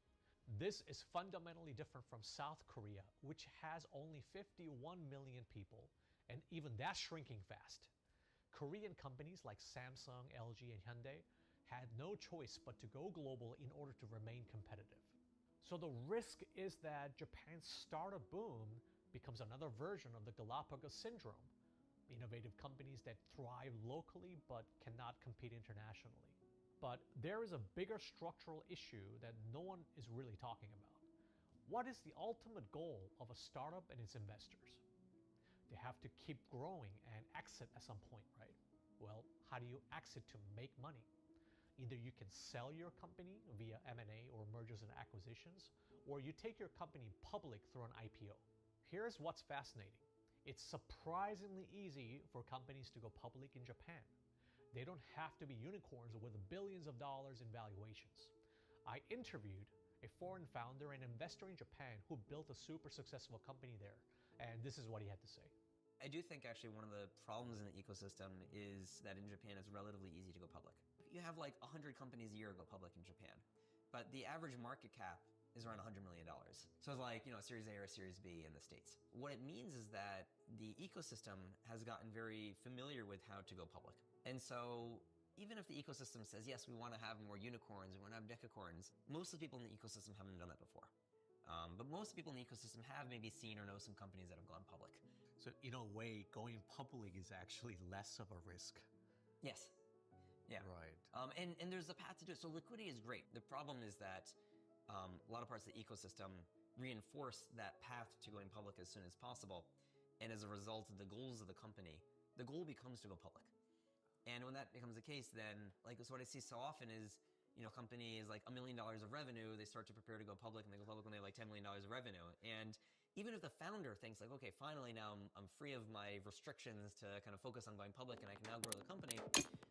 This is fundamentally different from South Korea, which has only 51 million people, and even that's shrinking fast. Korean companies like Samsung, LG, and Hyundai had no choice but to go global in order to remain competitive. So the risk is that Japan's startup boom becomes another version of the Galapagos syndrome, innovative companies that thrive locally but cannot compete internationally. But there is a bigger structural issue that no one is really talking about. What is the ultimate goal of a startup and its investors? They have to keep growing and exit at some point, right? Well, how do you exit to make money? Either you can sell your company via M&A or mergers and acquisitions, or you take your company public through an IPO. Here's what's fascinating. It's surprisingly easy for companies to go public in Japan. They don't have to be unicorns with billions of dollars in valuations. I interviewed a foreign founder and investor in Japan who built a super successful company there, and this is what he had to say. I do think actually one of the problems in the ecosystem is that in Japan it's relatively easy to go public. You have like 100 companies a year go public in Japan, but the average market cap is around $100 million. So it's like, a Series A or a Series B in the States. What it means is that the ecosystem has gotten very familiar with how to go public. And so even if the ecosystem says, yes, we want to have more unicorns, we want to have decacorns, most of the people in the ecosystem haven't done that before. But most people in the ecosystem have maybe seen or know some companies that have gone public. So in a way, going public is actually less of a risk. Yes. Yeah. Right. And there's a path to do it. So liquidity is great. The problem is that a lot of parts of the ecosystem reinforce that path to going public as soon as possible. And as a result of the goals of the company, the goal becomes to go public. And when that becomes the case, then so what I see so often is, company is like $1 million of revenue, they start to prepare to go public, and they go public when they have like $10 million of revenue. And even if the founder thinks like, okay, finally now I'm free of my restrictions to kind of focus on going public and I can now grow the company,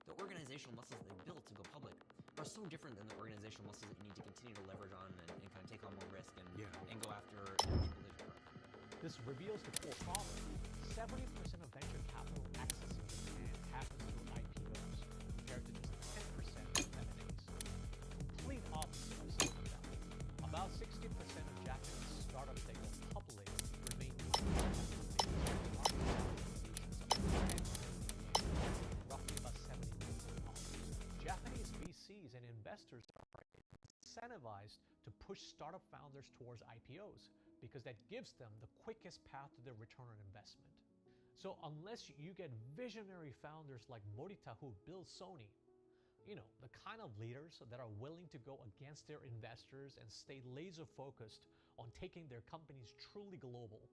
the organizational muscles they built to go public are so different than the organizational muscles that you need to continue to leverage on and kind of take on more risk and go after triple-digit growth. This reveals the core problem. 70% of venture capital access in Japan happens through IPOs, compared to just 10% of M&As. Complete opposite of Silicon Valley. About 60% of Japanese startups that go public remain roughly about $70 million. Japanese VCs and investors are incentivized to push startup founders towards IPOs because that gives them the quickest path to their return on investment. So unless you get visionary founders like Morita who build Sony, the kind of leaders that are willing to go against their investors and stay laser focused on taking their companies truly global,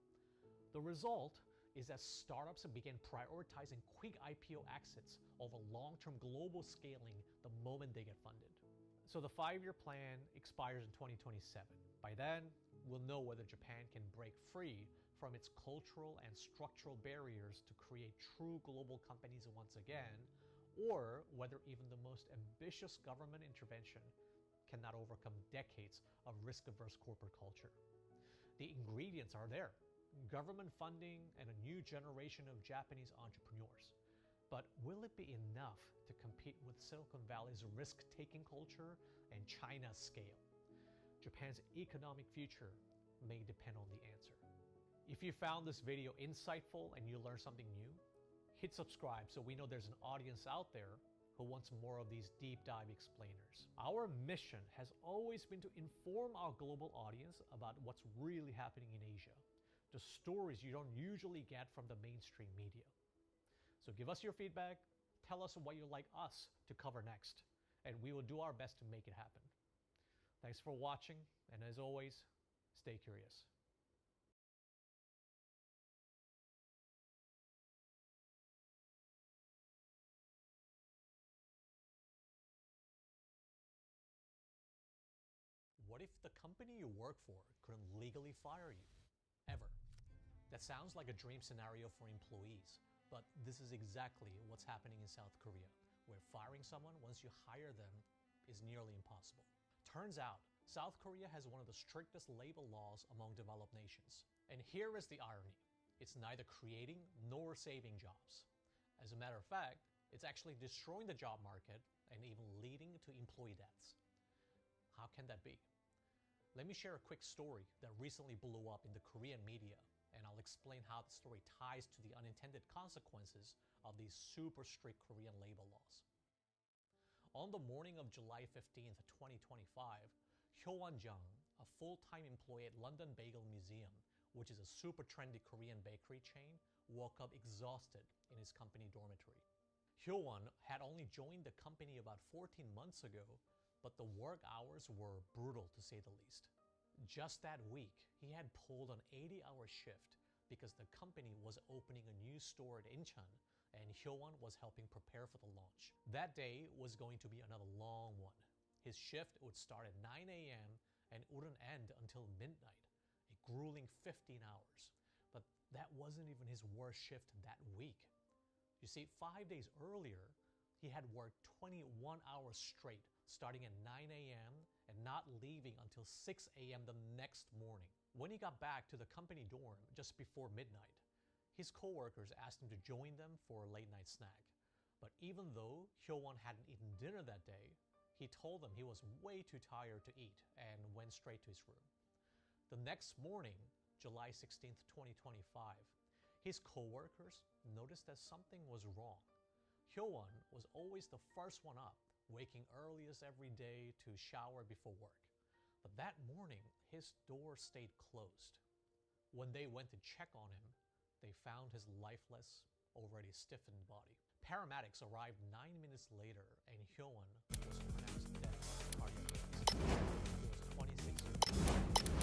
the result is that startups begin prioritizing quick IPO exits over long-term global scaling the moment they get funded. So the 5-year plan expires in 2027. By then, we'll know whether Japan can break free from its cultural and structural barriers to create true global companies once again, or whether even the most ambitious government intervention cannot overcome decades of risk-averse corporate culture. The ingredients are there: government funding and a new generation of Japanese entrepreneurs. But will it be enough to compete with Silicon Valley's risk-taking culture and China's scale? Japan's economic future may depend on the answer. If you found this video insightful and you learned something new, hit subscribe so we know there's an audience out there who wants more of these deep dive explainers. Our mission has always been to inform our global audience about what's really happening in Asia, the stories you don't usually get from the mainstream media. So give us your feedback, tell us what you'd like us to cover next, and we will do our best to make it happen. Thanks for watching, and as always, stay curious. What if the company you work for couldn't legally fire you? Ever. That sounds like a dream scenario for employees, but this is exactly what's happening in South Korea, where firing someone once you hire them is nearly impossible. Turns out, South Korea has one of the strictest labor laws among developed nations. And here is the irony. It's neither creating nor saving jobs. As a matter of fact, It's actually destroying the job market and even leading to employee deaths. How can that be? Let me share a quick story that recently blew up in the Korean media, and I'll explain how the story ties to the unintended consequences of these super strict Korean labor laws. On the morning of July 15th, 2025, Hyo-won Jung, a full-time employee at London Bagel Museum, which is a super trendy Korean bakery chain, woke up exhausted in his company dormitory. Hyo-won had only joined the company about 14 months ago, but the work hours were brutal to say the least. Just that week, he had pulled an 80-hour shift because the company was opening a new store at Incheon, and Hyo-won was helping prepare for the launch. That day was going to be another long one. His shift would start at 9 a.m. and wouldn't end until midnight, a grueling 15 hours. But that wasn't even his worst shift that week. You see, 5 days earlier, he had worked 21 hours straight, starting at 9 a.m. and not leaving until 6 a.m. the next morning. When he got back to the company dorm just before midnight, his coworkers asked him to join them for a late night snack. But even though Hyo-won hadn't eaten dinner that day, he told them he was way too tired to eat and went straight to his room. The next morning, July 16th, 2025, his coworkers noticed that something was wrong. Hyo-won was always the first one up, waking earliest every day to shower before work. But that morning, his door stayed closed. When they went to check on him, they found his lifeless, already stiffened body. Paramedics arrived 9 minutes later, and Hyo-won was pronounced dead of cardiac arrest. He was 26 years old.